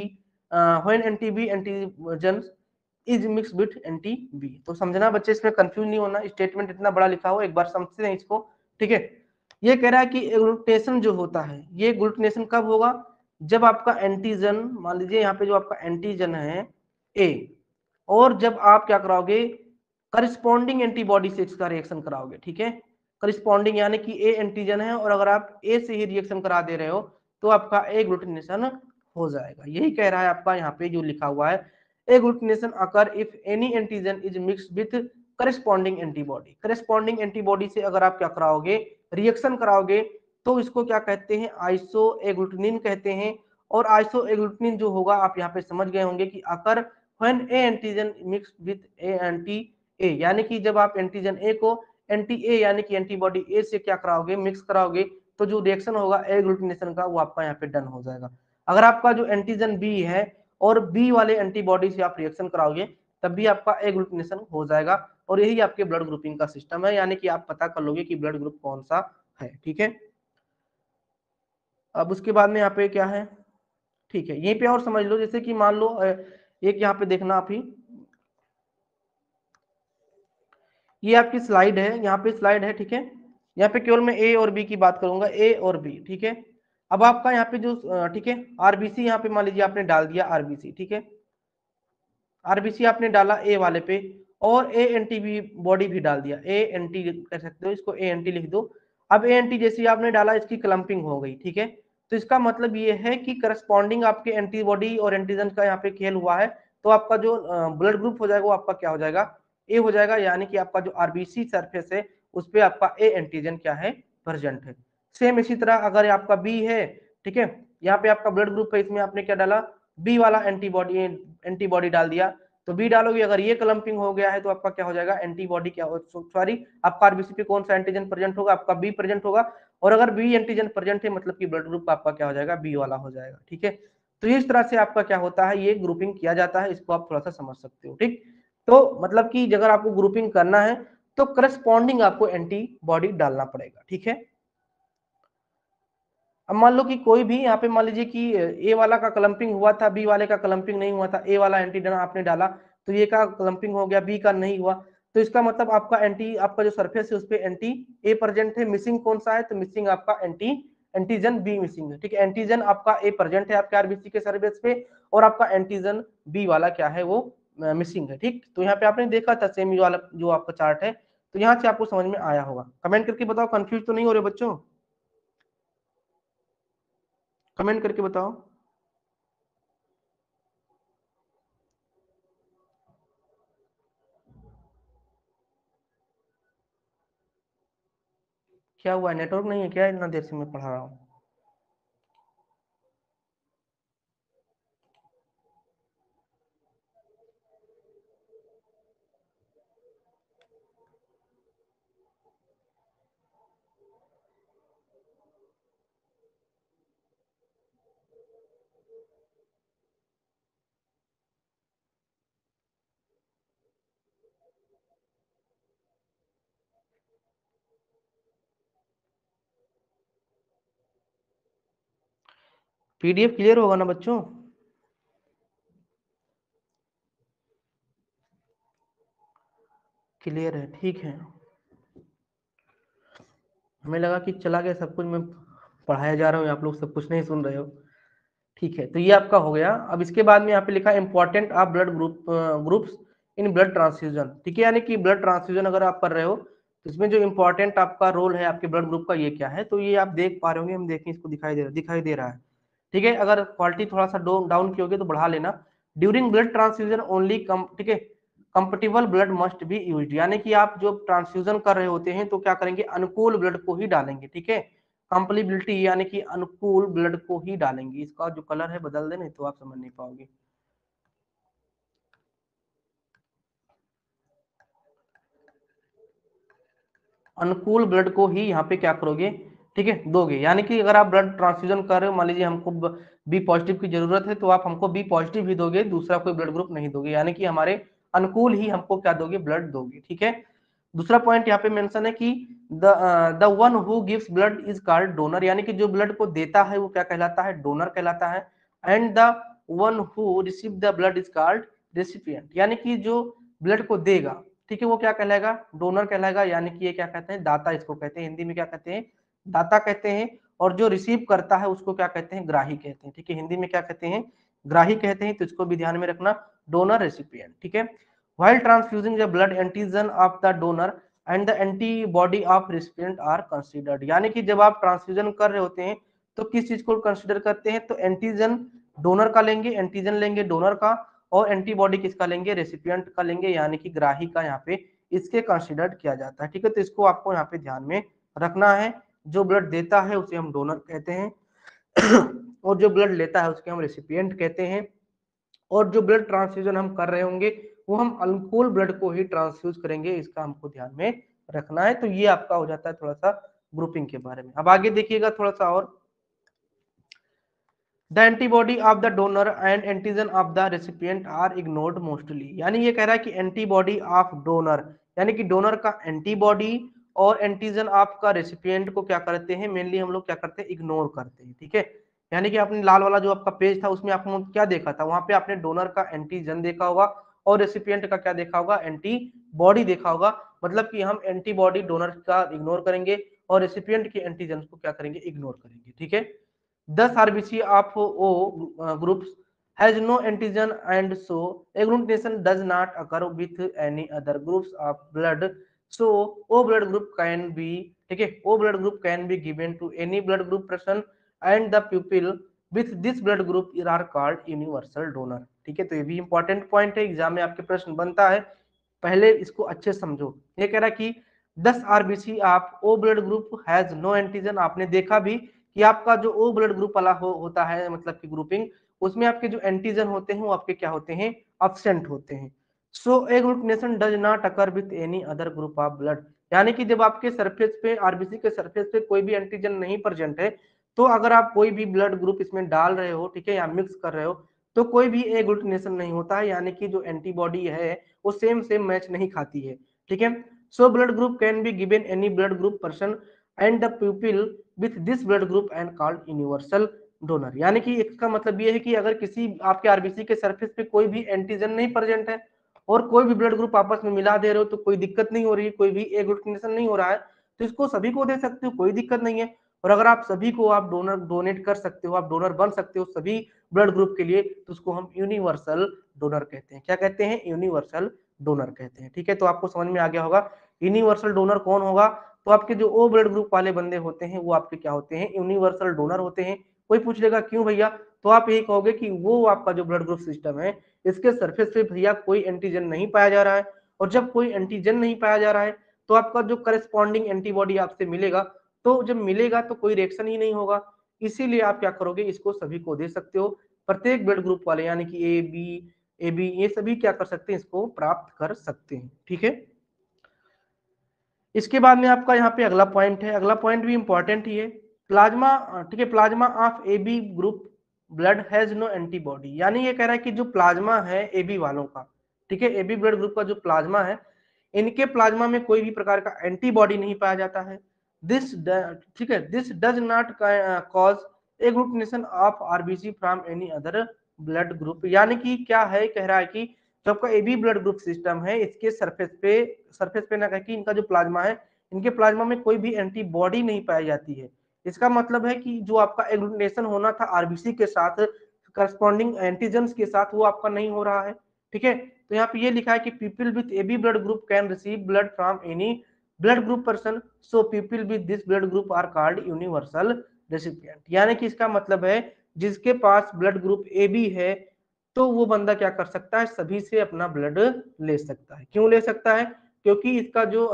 when anti B antigens is mix with anti B. तो समझना बच्चे, इसमें confuse नहीं होना, स्टेटमेंट इतना बड़ा लिखा हो, एक बार समझते हैं इसको। ठीक है, ये कह रहा है कि एग्लूटिनेशन जो होता है, ये एग्लूटिनेशन कब होगा, जब आपका एंटीजन, मान लीजिए यहाँ पे जो आपका एंटीजन है ए, और जब आप क्या कराओगे, करस्पॉन्डिंग एंटीबॉडी से इसका रिएक्शन कराओगे। ठीक है, करस्पॉन्डिंग यानी कि ए एंटीजन है और अगर आप ए से ही रिएक्शन करा दे रहे हो तो आपका एग्लूटिनेशन हो जाएगा। यही कह रहा है आपका यहाँ पे जो लिखा हुआ है, agglutination occur if any antigen is mixed with corresponding antibody। corresponding antibody से अगर आप क्या कराओगे, रिएक्शन कराओगे, तो इसको क्या कहते हैं, आइसो एग्लूटिनिन कहते हैं। और आइसो एग्लूटिनिन जो होगा आप यहाँ पे समझ गए होंगे कि occur when A antigen mix with A anti A, यानी कि जब आप एंटीजन ए को एंटी ए यानी कि एंटीबॉडी ए से क्या कराओगे, मिक्स कराओगे, तो जो रिएक्शन होगा एग्लूटिनेशन का वो आपका यहाँ पे डन हो जाएगा। अगर आपका जो एंटीजन बी है और बी वाले एंटीबॉडी से आप रिएक्शन कराओगे तब भी आपका एग्लूटिनेशन हो जाएगा। और यही आपके ब्लड ग्रुपिंग का सिस्टम है, यानी कि आप पता कर लोगे कि ब्लड ग्रुप कौन सा है। ठीक है, अब उसके बाद में यहाँ पे क्या है, ठीक है, यहीं पे और समझ लो, जैसे कि मान लो एक यहाँ पे देखना आप ही, ये आपकी स्लाइड है, यहाँ पे स्लाइड है। ठीक है, यहाँ पे केवल मैं ए और बी की बात करूंगा, ए और बी। ठीक है, अब आपका यहाँ पे जो, ठीक है, आरबीसी यहाँ पे मान लीजिए आपने डाल दिया आरबीसी। ठीक है, आरबीसी आपने डाला ए वाले पे और ए एंटी भी बॉडी भी डाल दिया, ए एंटी कर सकते हो, इसको ए एंटी लिख दो। अब ए एंटी जैसे आपने डाला इसकी क्लम्पिंग हो गई। ठीक है, तो इसका मतलब ये है कि करस्पॉन्डिंग आपके एंटीबॉडी और एंटीजन का यहाँ पे खेल हुआ है, तो आपका जो ब्लड ग्रुप हो जाएगा वो आपका क्या हो जाएगा, ए हो जाएगा, यानी कि आपका जो आरबीसी सरफेस है उस पर आपका ए एंटीजन क्या है, प्रेजेंट है। सेम इसी तरह अगर आपका बी है, ठीक है, यहाँ पे आपका ब्लड ग्रुप है, इसमें आपने क्या डाला, बी वाला एंटीबॉडी डाल दिया, तो बी डालोगे, अगर ये क्लम्पिंग हो गया है तो आपका क्या हो जाएगा, एंटीबॉडी क्या हो, सॉरी, आपका आरबीसी पे कौन सा एंटीजन प्रेजेंट होगा, आपका बी प्रेजेंट होगा। और अगर बी एंटीजन प्रेजेंट है मतलब कि ब्लड ग्रुप आपका क्या हो जाएगा, बी वाला हो जाएगा। ठीक है, तो इस तरह से आपका क्या होता है, ये ग्रुपिंग किया जाता है, इसको आप थोड़ा सा समझ सकते हो। ठीक, तो मतलब कि अगर आपको ग्रुपिंग करना है तो करस्पॉन्डिंग आपको एंटीबॉडी डालना पड़ेगा। ठीक है, अब मान लो कि कोई भी यहाँ पे मान लीजिए कि ए वाला का क्लम्पिंग हुआ था, बी वाले का क्लम्पिंग नहीं हुआ था, ए वाला एंटीजन आपने डाला तो ये का क्लम्पिंग हो गया, बी का नहीं हुआ, तो इसका मतलब आपका एंटी, आपका जो सरफेस है उस पर एंटी ए प्रेजेंट है, मिसिंग कौन सा है, तो मिसिंग आपका एंटीजन बी मिसिंग है। ठीक है, एंटीजन आपका ए प्रेजेंट है आपके आरबीसी के सरफेस पे, और आपका एंटीजन बी वाला क्या है, वो मिसिंग है। ठीक, तो यहाँ पे आपने देखा था सेम वाला जो आपका चार्ट है, तो यहाँ से आपको समझ में आया होगा। कमेंट करके बताओ, कंफ्यूज तो नहीं हो रहे बच्चों, कमेंट करके बताओ। क्या हुआ, नेटवर्क नहीं है क्या, इतना देर से मैं पढ़ा रहा हूँ। पीडीएफ क्लियर होगा ना बच्चों? क्लियर है, ठीक है। हमें लगा कि चला गया सब कुछ, मैं पढ़ाया जा रहा हूँ, आप लोग सब कुछ नहीं सुन रहे हो। ठीक है, तो ये आपका हो गया। अब इसके बाद में यहाँ पे लिखा important of blood groups in blood transfusion. ठीक है, यानी कि ब्लड ट्रांसफ्यूजन अगर आप कर रहे हो तो इसमें जो इंपॉर्टेंट आपका रोल है आपके ब्लड ग्रुप का, ये क्या है, तो ये आप देख पा रहे होंगे, हम देखें इसको, दिखाई दे रहा है। ठीक है, अगर क्वालिटी थोड़ा सा डाउन की होगी तो बढ़ा लेना। During blood transfusion only come, ठीक है, compatible blood must be used, यानी कि आप जो ट्रांसफ्यूजन कर रहे होते हैं तो क्या करेंगे, अनुकूल ब्लड को ही डालेंगे। ठीक है, कंपेटिबिलिटी यानी कि अनुकूल ब्लड को ही डालेंगे। इसका जो कलर है बदल दे, नहीं तो आप समझ नहीं पाओगे। अनुकूल ब्लड को ही यहाँ पे क्या करोगे, ठीक है, दोगे। यानी कि अगर आप ब्लड ट्रांसफ्यूजन कर रहे हो, मान लीजिए हमको बी पॉजिटिव की जरूरत है, तो आप हमको बी पॉजिटिव ही दोगे, दूसरा कोई ब्लड ग्रुप नहीं दोगे, यानी कि हमारे अनुकूल ही हमको क्या दोगे, ब्लड दोगे। ठीक है, दूसरा पॉइंट यहाँ पे मेंशन है कि the one who gives blood is called donor, यानी कि जो ब्लड को देता है वो क्या कहलाता है, डोनर कहलाता है। And the one who receive the blood is called recipient, यानी कि जो ब्लड को देगा, ठीक है, वो क्या कहलाएगा, डोनर कहलाएगा, यानी कि ये क्या कहते हैं, दाता इसको कहते हैं, हिंदी में क्या कहते हैं, दाता कहते हैं। और जो रिसीव करता है उसको क्या कहते हैं, ग्राही कहते हैं। ठीक है, हिंदी में क्या कहते हैं, ग्राही कहते हैं, तो इसको भी ध्यान में रखना, डोनर रेसिपिएंट। ठीक है, while transfusing the blood antigen of the donor and the antibody of recipient are considered, यानी कि जब आप ट्रांसफ्यूजन कर रहे होते हैं तो किस चीज को कंसीडर करते हैं, तो एंटीजन डोनर का लेंगे, एंटीजन लेंगे डोनर का, और एंटीबॉडी किसका लेंगे, रेसिपिएंट का लेंगे, यानी कि ग्राही का यहाँ पे इसके कंसीडर्ड किया जाता है। ठीक है, तो इसको आपको यहाँ पे ध्यान में रखना है। जो ब्लड देता है उसे हम डोनर कहते हैं और जो ब्लड लेता है उसके हम रेसिपिएंट कहते हैं। और जो ब्लड ट्रांसफ्यूजन हम कर रहे होंगे वो हम अनुकूल ब्लड को ही ट्रांसफ्यूज करेंगे, इसका हमको ध्यान में रखना है। तो ये आपका हो जाता है थोड़ा सा ग्रुपिंग के बारे में। अब आगे देखिएगा थोड़ा सा और, the antibody of the donor and antigen of the recipient are ignored mostly, यानी ये कह रहा है कि एंटीबॉडी ऑफ डोनर, यानी कि डोनर का एंटीबॉडी और एंटीजन आपका रेसिपिएंट को क्या करते हैं, मेनली हम लोग क्या करते हैं, इग्नोर करते हैं। ठीक है, यानी कि आपने लाल वाला जो आपका पेज था उसमें आपने क्या देखा था, वहां पे आपने डोनर का एंटीजन देखा होगा और रेसिपिएंट का क्या देखा होगा, एंटीबॉडी देखा होगा। मतलब कि हम एंटीबॉडी डोनर का इग्नोर करेंगे और रेसिपिएंट के एंटीजन को क्या करेंगे, इग्नोर करेंगे। ठीक है, 10 RBC of O groups has no antigen, and so agglutination does not occur with any other groups of blood. So O blood group can be, okay, O blood group can be given to any blood group person, and the pupil with this blood group are called universal donor. ठीक है, तो ये भी important point है, exam में आपके प्रश्न बनता है, पहले इसको अच्छे समझो। ये कह रहा है कि 10 RBC आप O blood group has no antigen, आपने देखा भी कि आपका जो ओ ब्लड ग्रुप वाला होता है, मतलब कि ग्रुपिंग, उसमें आपके जो एंटीजन होते हैं वो आपके क्या होते हैं, अब्सेंट होते हैं। So agglutination does not occur with any other group of blood, यानी कि जब आपके सरफेस पे आरबीसी के सरफेस पे कोई भी एंटीजन नहीं प्रेजेंट है, तो अगर आप कोई भी ब्लड ग्रुप इसमें डाल रहे हो, ठीक है, या मिक्स कर रहे हो, तो कोई भी एग्लूटिनेशन नहीं होता है, यानी कि जो एंटीबॉडी है वो सेम सेम मैच नहीं खाती है, ठीक है। So blood group can be given any blood group person and the people with this blood group and called universal donor. यानी कि इसका मतलब ये है कि अगर किसी आपके आरबीसी के सरफेस पे कोई भी एंटीजन नहीं प्रेजेंट है और कोई भी ब्लड ग्रुप आपस में मिला दे रहे हो तो कोई दिक्कत नहीं हो रही, कोई भी एग्लूटिनेशन नहीं हो रहा है, तो इसको सभी को दे सकते हो, कोई दिक्कत नहीं है। और अगर आप सभी को आप डोनर डोनेट कर सकते हो, आप डोनर बन सकते हो सभी ब्लड ग्रुप के लिए, तो उसको हम यूनिवर्सल डोनर कहते हैं। क्या कहते हैं? यूनिवर्सल डोनर कहते हैं, ठीक है। तो आपको समझ में आ गया होगा यूनिवर्सल डोनर कौन होगा। तो आपके जो ओ ब्लड ग्रुप वाले बंदे होते हैं वो आपके क्या होते हैं? यूनिवर्सल डोनर होते हैं। कोई पूछ लेगा क्यों भैया, तो आप यही कहोगे कि वो आपका जो ब्लड ग्रुप सिस्टम है इसके सरफेस पे भैया कोई एंटीजन नहीं पाया जा रहा है, और जब कोई एंटीजन नहीं पाया जा रहा है तो आपका जो करस्पॉन्डिंग एंटीबॉडी आपसे मिलेगा, तो जब मिलेगा तो कोई रिएक्शन ही नहीं होगा, इसीलिए आप क्या करोगे, इसको सभी को दे सकते हो। प्रत्येक ब्लड ग्रुप वाले यानी कि ए बी ये सभी क्या कर सकते हैं, इसको प्राप्त कर सकते हैं, ठीक है। इसके बाद में आपका यहाँ पे अगला पॉइंट है, अगला पॉइंट भी इंपॉर्टेंट ही है। प्लाज्मा, ठीक है, plasma of A B group blood has no antibody. यानी ये कह रहा है कि जो प्लाज्मा है ए बी वालों का, ठीक है, ए बी ब्लड ग्रुप का जो प्लाज्मा है, इनके प्लाज्मा में कोई भी प्रकार का एंटीबॉडी नहीं पाया जाता है। दिस, ठीक है, this does not cause agglutination of RBC from any other blood group. यानी कि क्या है, कह रहा है कि जो आपका A B blood group system है इसके सरफेस पे ना कह कि इनका जो प्लाज्मा है, इनके प्लाज्मा में कोई भी एंटीबॉडी नहीं पाई जाती है। इसका मतलब है कि जो आपका एग्लूटिनेशन होना था आरबीसी के साथ करस्पॉन्डिंग एंटीजन्स के साथ, वो आपका नहीं हो रहा है, ठीक है। तो यहाँ पे ये लिखा है कि people with A B blood group can receive blood from any blood group person, so people with this blood group are called universal recipient. यानी कि इसका मतलब है जिसके पास ब्लड ग्रुप ए बी है तो वो बंदा क्या कर सकता है, सभी से अपना ब्लड ले सकता है। क्यों ले सकता है? क्योंकि इसका जो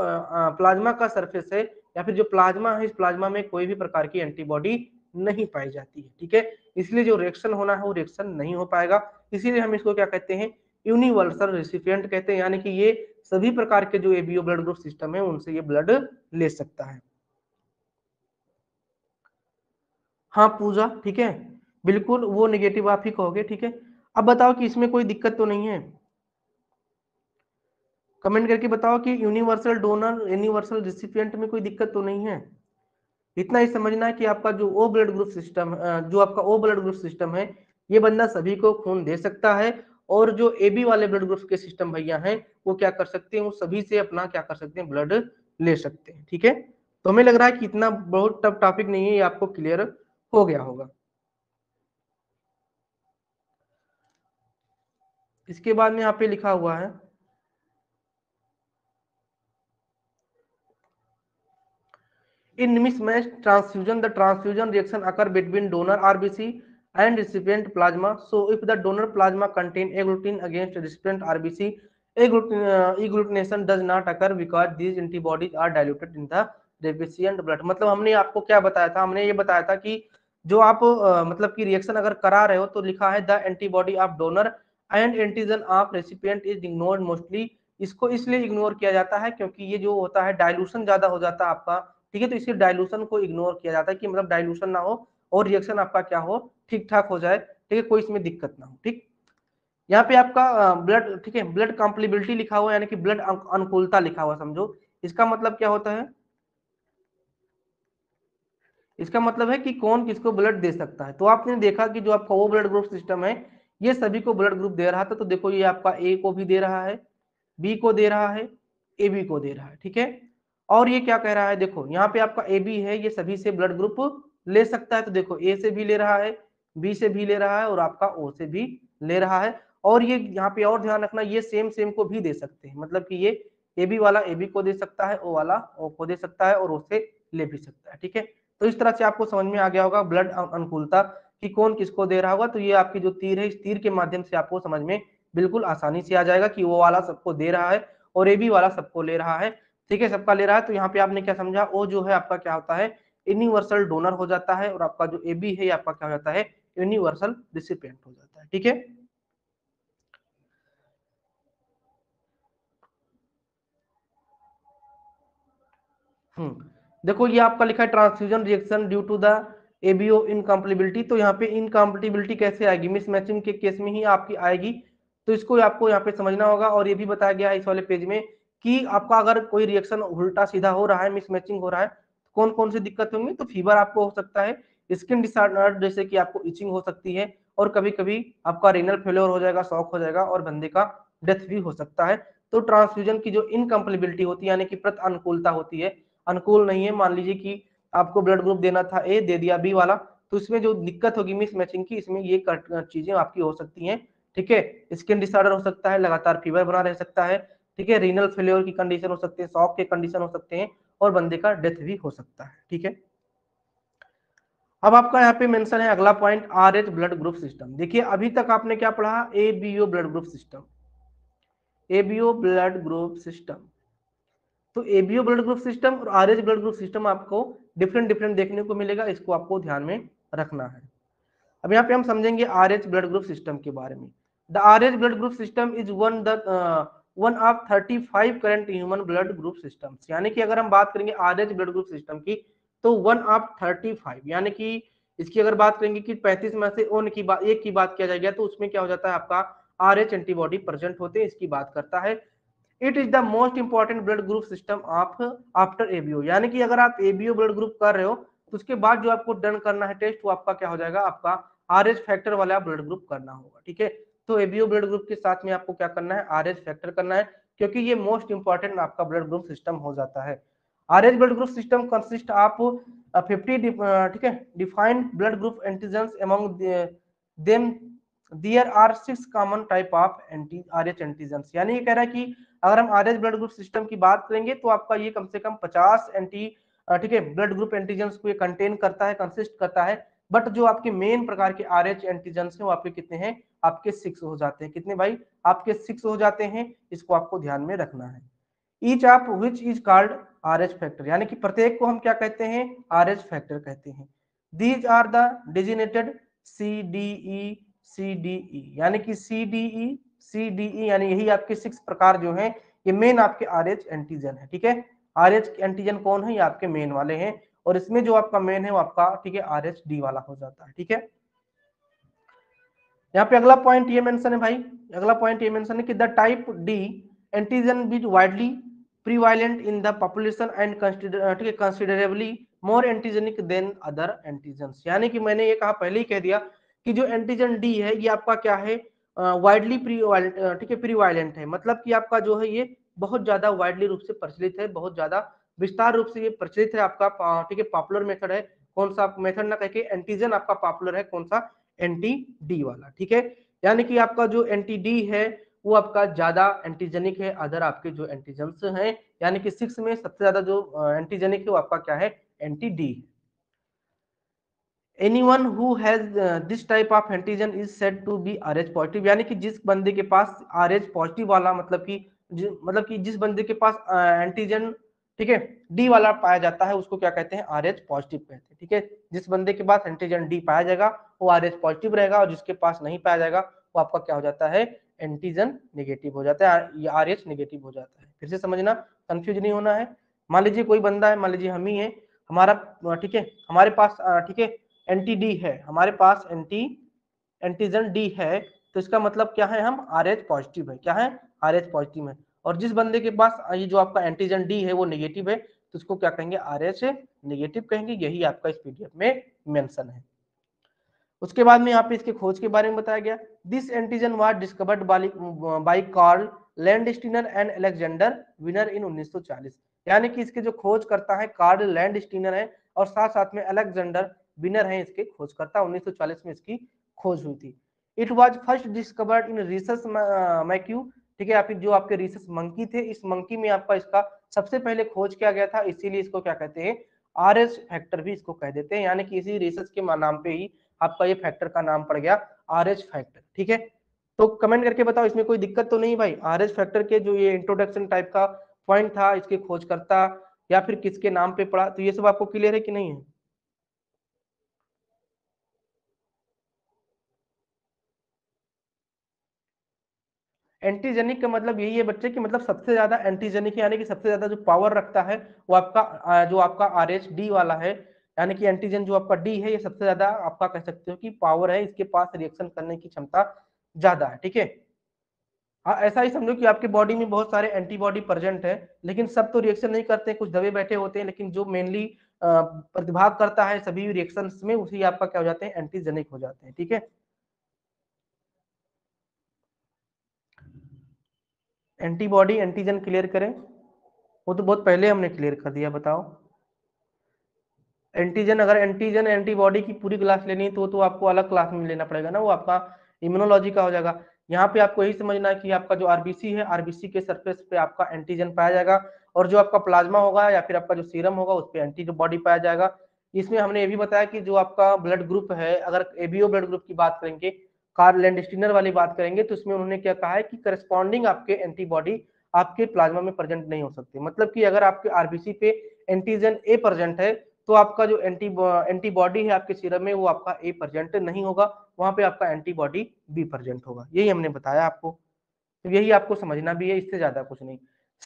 प्लाज्मा का सरफेस है या फिर जो प्लाज्मा है, इस प्लाज्मा में कोई भी प्रकार की एंटीबॉडी नहीं पाई जाती है, ठीक है। इसलिए जो रिएक्शन होना है वो रिएक्शन नहीं हो पाएगा, इसीलिए हम इसको क्या कहते हैं, यूनिवर्सल रेसिपिएंट कहते हैं। यानी कि ये सभी प्रकार के जो एबीओ ब्लड ग्रुप सिस्टम है उनसे ये ब्लड ले सकता है। हाँ पूजा, ठीक है, बिल्कुल वो नेगेटिव आप ही कहोगे, ठीक है। अब बताओ कि इसमें कोई दिक्कत तो नहीं है, कमेंट करके बताओ कि यूनिवर्सल डोनर यूनिवर्सल रिसिपिएंट में कोई दिक्कत तो नहीं है। इतना ही समझना है कि आपका जो ओ ब्लड ग्रुप सिस्टम, जो आपका ओ ब्लड ग्रुप सिस्टम है, ये बंदा सभी को खून दे सकता है, और जो ए बी वाले ब्लड ग्रुप के सिस्टम भैया हैं वो क्या कर सकते हैं, वो सभी से अपना क्या कर सकते हैं, ब्लड ले सकते हैं, ठीक है। तो हमें लग रहा है कि इतना बहुत टफ टॉपिक नहीं है, ये आपको क्लियर हो गया होगा। इसके बाद में यहाँ पे लिखा हुआ है, in mismatched transfusion the transfusion reaction occur between donor RBC and recipient plasma. So if the donor plasma contain agglutinin against recipient RBC, agglutination does not occur because these antibodies are diluted in the recipient blood। मतलब हमने आपको क्या बताया था, हमने ये बताया था कि जो आप मतलब कि रिएक्शन अगर करा रहे हो तो लिखा है the antibody of donor and antigen of recipient is ignored mostly. इसको इसलिए इग्नोर किया जाता है क्योंकि ये जो होता है डायलूशन ज्यादा हो जाता है आपका, ठीक है। तो इसी डायलूशन को इग्नोर किया जाता है कि मतलब डायलूशन ना हो और रिएक्शन आपका क्या हो, ठीक ठाक हो जाए, ठीक है, कोई इसमें दिक्कत ना हो, ठीक। यहाँ पे आपका ब्लड, ठीक है, ब्लड कंप्लेबिलिटी लिखा हुआ है, यानी कि ब्लड अनुकूलता लिखा हुआ, समझो इसका मतलब क्या होता है, इसका मतलब है कि कौन किसको ब्लड दे सकता है। तो आपने देखा कि जो आपका वो ब्लड ग्रुप सिस्टम है ये सभी को ब्लड ग्रुप दे रहा था, तो देखो ये आपका ए को भी दे रहा है, बी को दे रहा है, ए बी को दे रहा है, ठीक है। और ये क्या कह रहा है, देखो यहाँ पे आपका ए बी है, ये सभी से ब्लड ग्रुप ले सकता है, तो देखो ए से भी ले रहा है, बी से भी ले रहा है, और आपका ओ से भी ले रहा है। और ये यहाँ पे और ध्यान रखना, ये सेम सेम को भी दे सकते हैं, मतलब कि ये ए बी वाला ए बी को दे सकता है, ओ वाला ओ को दे सकता है, और ओ से ले भी सकता है, ठीक है। तो इस तरह से आपको समझ में आ गया होगा ब्लड अनुकूलता कि कौन किसको दे रहा होगा। तो ये आपकी जो तीर है, इस तीर के माध्यम से आपको समझ में बिल्कुल आसानी से आ जाएगा कि वो वाला सबको दे रहा है और ए बी वाला सबको ले रहा है, ठीक है, सबका ले रहा है। तो यहाँ पे आपने क्या समझा, ओ जो है आपका क्या होता है, यूनिवर्सल डोनर हो जाता है, और आपका जो ए बी है आपका क्या हो जाता है, यूनिवर्सल रिसिपिएंट हो जाता है, ठीक है। देखो ये आपका लिखा है transfusion reaction due to the ABO incompatibility. तो यहाँ पे इनकम्पेटिबिलिटी कैसे आएगी, मिसमैचिंग के केस में ही आपकी आएगी। तो इसको आपको यहाँ पे समझना होगा। और ये भी बताया गया है इस वाले पेज में कि आपका अगर कोई रिएक्शन उल्टा सीधा हो रहा है, मिसमैचिंग हो रहा है, कौन कौन सी दिक्कत होंगी। तो फीवर आपको हो सकता है, स्किन डिसऑर्डर जैसे कि आपको इचिंग हो सकती है, और कभी कभी आपका रेनल फेलियर हो जाएगा, शॉक हो जाएगा, और बंदे का डेथ भी हो सकता है। तो ट्रांसफ्यूजन की जो इनकम्पेटिबिलिटी होती है, यानी कि प्रत अनुकूलता होती है, अनुकूल नहीं है, मान लीजिए कि आपको ब्लड ग्रुप देना था ए, दे दिया बी वाला, तो इसमें जो दिक्कत होगी मिस मैचिंग की, इसमें ये चीजें आपकी हो सकती हैं। ठीक है, स्किन डिसऑर्डर हो सकता है, लगातार फीवर बना रह सकता है, ठीक है, रीनल फेलियर की कंडीशन हो सकती है, शॉक के कंडीशन हो सकते हैं, और बंदे का डेथ भी हो सकता है। ठीक है, अब आपका यहाँ पे मेंशन है अगला point, RH blood group system. देखिए अभी तक आपने क्या पढ़ा, ABO blood group system, ABO blood group system. तो एबीओ ब्लड ग्रुप सिस्टम और आरएच ब्लड ग्रुप सिस्टम आपको डिफरेंट डिफरेंट देखने को मिलेगा, इसको आपको ध्यान में रखना है। अब यहाँ पे हम समझेंगे आरएच ब्लड ग्रुप सिस्टम के बारे में। The RH blood group system is one of 35 current human blood group systems. यानी कि अगर हम बात करेंगे आरएच ब्लड ग्रुप सिस्टम की, तो वन ऑफ 35, यानी कि इसकी अगर बात करेंगे कि 35 में से ओन की बात, एक की बात किया जाएगा, तो उसमें क्या हो जाता है, आपका आरएच एंटीबॉडी प्रेजेंट होते हैं, इसकी बात करता है। It is the most important blood group system of after ABO. यानी कि अगर आप एबीओ ब्लड ग्रुप कर रहे हो, तो उसके बाद जो आपको डन करना है टेस्ट, वो आपका क्या हो जाएगा, आपका आरएच फैक्टर वाला ब्लड ग्रुप करना होगा। ठीक है, तो एबीओ ब्लड ग्रुप के साथ में आपको क्या करना है, आरएच फैक्टर करना है, क्योंकि ये मोस्ट इंपॉर्टेंट आपका ब्लड ग्रुप सिस्टम हो जाता है। Rh blood group system consist of 50, ठीक है, defined blood group antigens among them there are 6 common type of anti Rh antigens. यानी ये कह रहा है कि अगर हम आरएच ब्लड ग्रुप सिस्टम की बात करेंगे, तो आपका ये कम से कम 50 एंटी, ठीक है, ब्लड ग्रुप एंटीजेंस को ये कंटेन करता है, कंसिस्ट करता है। बट जो आपके मेन प्रकार के आरएच एंटीजेंस हैं, वो आपके कितने हैं, आपके 6 हो जाते हैं। कितने भाई, आपके 6 हो जाते हैं, इसको आपको ध्यान में रखना है। Each of which is called RH factor, यानी कि प्रत्येक को हम क्या कहते हैं, आरएच फैक्टर कहते हैं। These are the designated CDE, CDE, यानी कि सीडीई, सीडीई, यानी यही आपके 6 प्रकार जो हैं, ये मेन आपके आरएच एंटीजन है। ठीक है, आरएच एंटीजन कौन है, ये आपके मेन वाले हैं, और इसमें जो आपका मेन है वो आपका, ठीक है, आरएच डी वाला हो जाता है। ठीक है, यहाँ पे अगला पॉइंट ये मेंशन है भाई, अगला पॉइंट ये मेंशन है कि the type D antigen is widely prevalent in the population and ठीक है considerably more antigenic than other antigens. यानी कि मैंने ये कहा, पहले ही कह दिया कि जो एंटीजन डी है, ये आपका क्या है, वाइडली प्रीवाइलेंट, ठीक है, प्रीवाइलेंट है, मतलब कि आपका जो है ये बहुत ज्यादा वाइडली रूप से प्रचलित है, बहुत ज्यादा विस्तार रूप से ये प्रचलित है आपका, ठीक है, पॉपुलर मेथड है। कौन सा मेथड ना कह के एंटीजन आपका पॉपुलर है, कौन सा, एंटी डी वाला। ठीक है, यानी कि आपका जो एंटी डी है, वो आपका ज्यादा एंटीजेनिक है अदर आपके जो एंटीजन्स हैं, यानी कि 6 में सबसे ज्यादा जो एंटीजेनिक है वो आपका क्या है, anti D. Anyone who has this type of antigen is said to be Rh positive. यानी कि जिस बंदे के पास आरएच पॉजिटिव वाला, मतलब कि मतलब कि जिस बंदे के पास एंटीजन, ठीक है, डी वाला पाया जाता है, उसको क्या कहते हैं, आरएच पॉजिटिव कहते हैं। ठीक है, जिस बंदे के पास एंटीजन डी पाया जाएगा वो आरएच पॉजिटिव रहेगा, और जिसके पास नहीं पाया जाएगा वो आपका क्या हो जाता है, एंटीजन नेगेटिव हो जाता है, ये आरएच नेगेटिव हो जाता है। फिर से समझना, कंफ्यूज नहीं होना है। मान लीजिए कोई बंदा है, मान लीजिए हम ही है, हमारा, ठीक है, हमारे पास, ठीक है, एंटी डी है, हमारे पास एंटीजन डी है, तो इसका मतलब क्या है, हम आरएच पॉजिटिव है, क्या है, आरएच पॉजिटिव है। और जिस बंदे के पास ये जो आपका एंटीजन डी है वो नेगेटिव है, तो उसको क्या कहेंगे, आरएच नेगेटिव कहेंगे। यही आपका इस पीडीएफ में मेंशन है। उसके बाद में यहाँ पे इसके खोज के बारे में बताया गया। This antigen was discovered by Karl Landsteiner and Alexander Wiener in 1940। यानी कि इसके जो खोज करता है कार्ल लैंडस्टीनर है, और साथ साथ में अलेक्जेंडर विनर है, इसके खोजकर्ता। 1940 में इसकी खोज हुई थी। It was first discovered in rhesus McCue, ठीक है, आप जो आपके रिसस मंकी थे, इस मंकी में आपका इसका सबसे पहले खोज किया गया था, इसीलिए इसको क्या कहते हैं, आरएच फैक्टर भी इसको कह देते हैं। यानी कि इसी रिसर्च के नाम पे ही आपका ये फैक्टर का नाम पड़ गया आरएच फैक्टर। ठीक है, तो कमेंट करके बताओ इसमें कोई दिक्कत तो नहीं भाई, आरएच फैक्टर के जो ये इंट्रोडक्शन टाइप का पॉइंट था, इसके खोजकर्ता या फिर किसके नाम पे पड़ा, तो ये सब आपको क्लियर है कि नहीं है। एंटीजेनिक का मतलब यही है बच्चे कि मतलब सबसे ज्यादा एंटीजेनिक यानी कि सबसे ज्यादा जो पावर रखता है वो आपका जो आपका RH D वाला है, यानी कि एंटीजन जो आपका डी है ये सबसे ज्यादा आपका कह सकते हो कि पावर है, इसके पास रिएक्शन करने की क्षमता ज्यादा है। ठीक है, हाँ ऐसा ही समझो कि आपके बॉडी में बहुत सारे एंटीबॉडी प्रेजेंट है, लेकिन सब तो रिएक्शन नहीं करते, कुछ दबे बैठे होते हैं, लेकिन जो मेनली प्रतिभाग करता है सभी रिएक्शंस में उसी आपका क्या हो जाते हैं, एंटीजेनिक हो जाते हैं। ठीक है, एंटीबॉडी एंटीजन क्लियर करें, वो तो बहुत पहले हमने क्लियर कर दिया। बताओ एंटीजन, अगर एंटीजन एंटीबॉडी की पूरी क्लास लेनी है तो आपको अलग क्लास में लेना पड़ेगा ना, वो आपका इम्यूनोलॉजी का हो जाएगा। यहाँ पे आपको यही समझना है कि आपका जो आरबीसी है, आरबीसी के सरफेस पे आपका एंटीजन पाया जाएगा, और जो आपका प्लाज्मा होगा या फिर आपका जो सीरम होगा उस पर एंटीबॉडी पाया जाएगा। इसमें हमने ये भी बताया कि जो आपका ब्लड ग्रुप है, अगर एबीओ ब्लड ग्रुप की बात करेंगे, कार्ल लैंडस्टीनर वाली बात करेंगे, तो इसमें उन्होंने क्या कहा है कि करस्पॉन्डिंग आपके एंटीबॉडी आपके प्लाज्मा में प्रेजेंट नहीं हो सकती। मतलब कि अगर आपके आरबीसी पे एंटीजन ए प्रेजेंट है तो आपका जो एंटीबॉडी है आपके सीरम में वो आपका ए प्रेजेंट नहीं होगा, वहां पे आपका एंटीबॉडी बी प्रेजेंट होगा। यही हमने बताया आपको, तो यही आपको समझना भी है, इससे ज्यादा कुछ नहीं।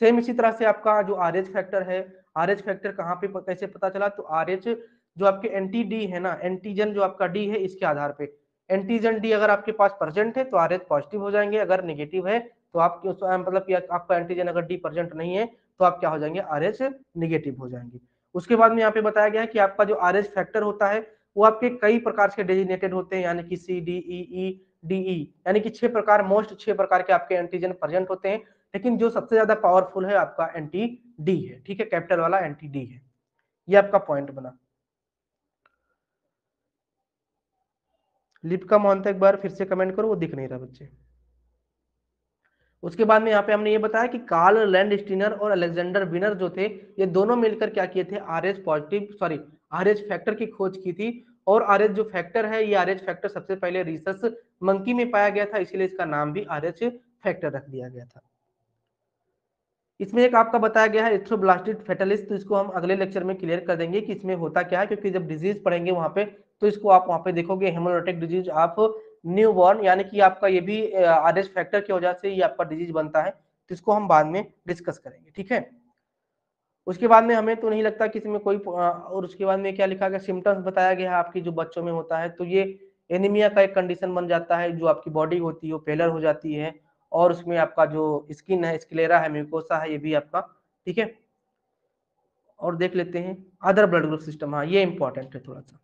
सेम इसी तरह से आपका जो आरएच फैक्टर है, आरएच फैक्टर कहाँ पे कैसे पता चला, तो आरएच जो आपके एंटी डी है ना, एंटीजन जो आपका डी है इसके आधार पे, एंटीजन डी अगर आपके पास प्रेजेंट है तो आरएच पॉजिटिव हो जाएंगे, अगर नेगेटिव है तो आप मतलब कि आपका एंटीजन अगर डी प्रेजेंट नहीं है तो आप क्या हो जाएंगे, आरएच निगेटिव हो जाएंगे। उसके बाद में यहाँ पे बताया गया है कि आपका जो आरएच फैक्टर होता है वो आपके कई प्रकार से डेजिनेटेड होते हैं, यानी कि CDEE यानी कि 6 प्रकार, मोस्ट 6 प्रकार के आपके एंटीजन प्रेजेंट होते हैं, लेकिन जो सबसे ज्यादा पावरफुल है आपका एंटी डी है। ठीक है, कैपिटल वाला एंटी डी है, ये आपका पॉइंट बना। लिप का मोहन एक बार फिर से कमेंट करो, वो दिख नहीं रहा बच्चे। उसके बाद में यहाँ पे हमने ये बताया कि कार्ल लैंडस्टीनर और अलेक्जेंडर विनर जो थे, ये दोनों मिलकर क्या किए थे, RH positive sorry RH factor की खोज की थी। और आरएच जो फैक्टर है, ये आरएच फैक्टर सबसे पहले रिसस मंकी में पाया गया था, इसीलिए इसका नाम भी आरएच फैक्टर रख दिया गया था। इसमें एक आपका बताया गया है एथ्रोब्लास्टिड फेटालिस, तो इसको हम अगले लेक्चर में क्लियर कर देंगे कि इसमें होता क्या है, क्योंकि जब डिजीज पढ़ेंगे वहां पे तो इसको आप वहां पे देखोगे हेमोरेटिक डिजीज ऑफ न्यूबॉर्न, यानी कि आपका ये भी आरएच फैक्टर की वजह से ये आपका डिजीज बनता है, तो इसको हम बाद में डिस्कस करेंगे। ठीक है, उसके बाद में हमें तो नहीं लगता कि इसमें कोई और उसके बाद में क्या लिखा गया, सिम्टम्स बताया गया है आपकी जो बच्चों में होता है, तो ये एनीमिया का एक कंडीशन बन जाता है, जो आपकी बॉडी होती है वो पेलर हो जाती है, और उसमें आपका जो स्किन है, स्क्लेरा है, म्यूकोसा है, ये भी आपका। ठीक है, और देख लेते हैं अदर ब्लड ग्रुप सिस्टम, हाँ ये इंपॉर्टेंट है थोड़ा सा।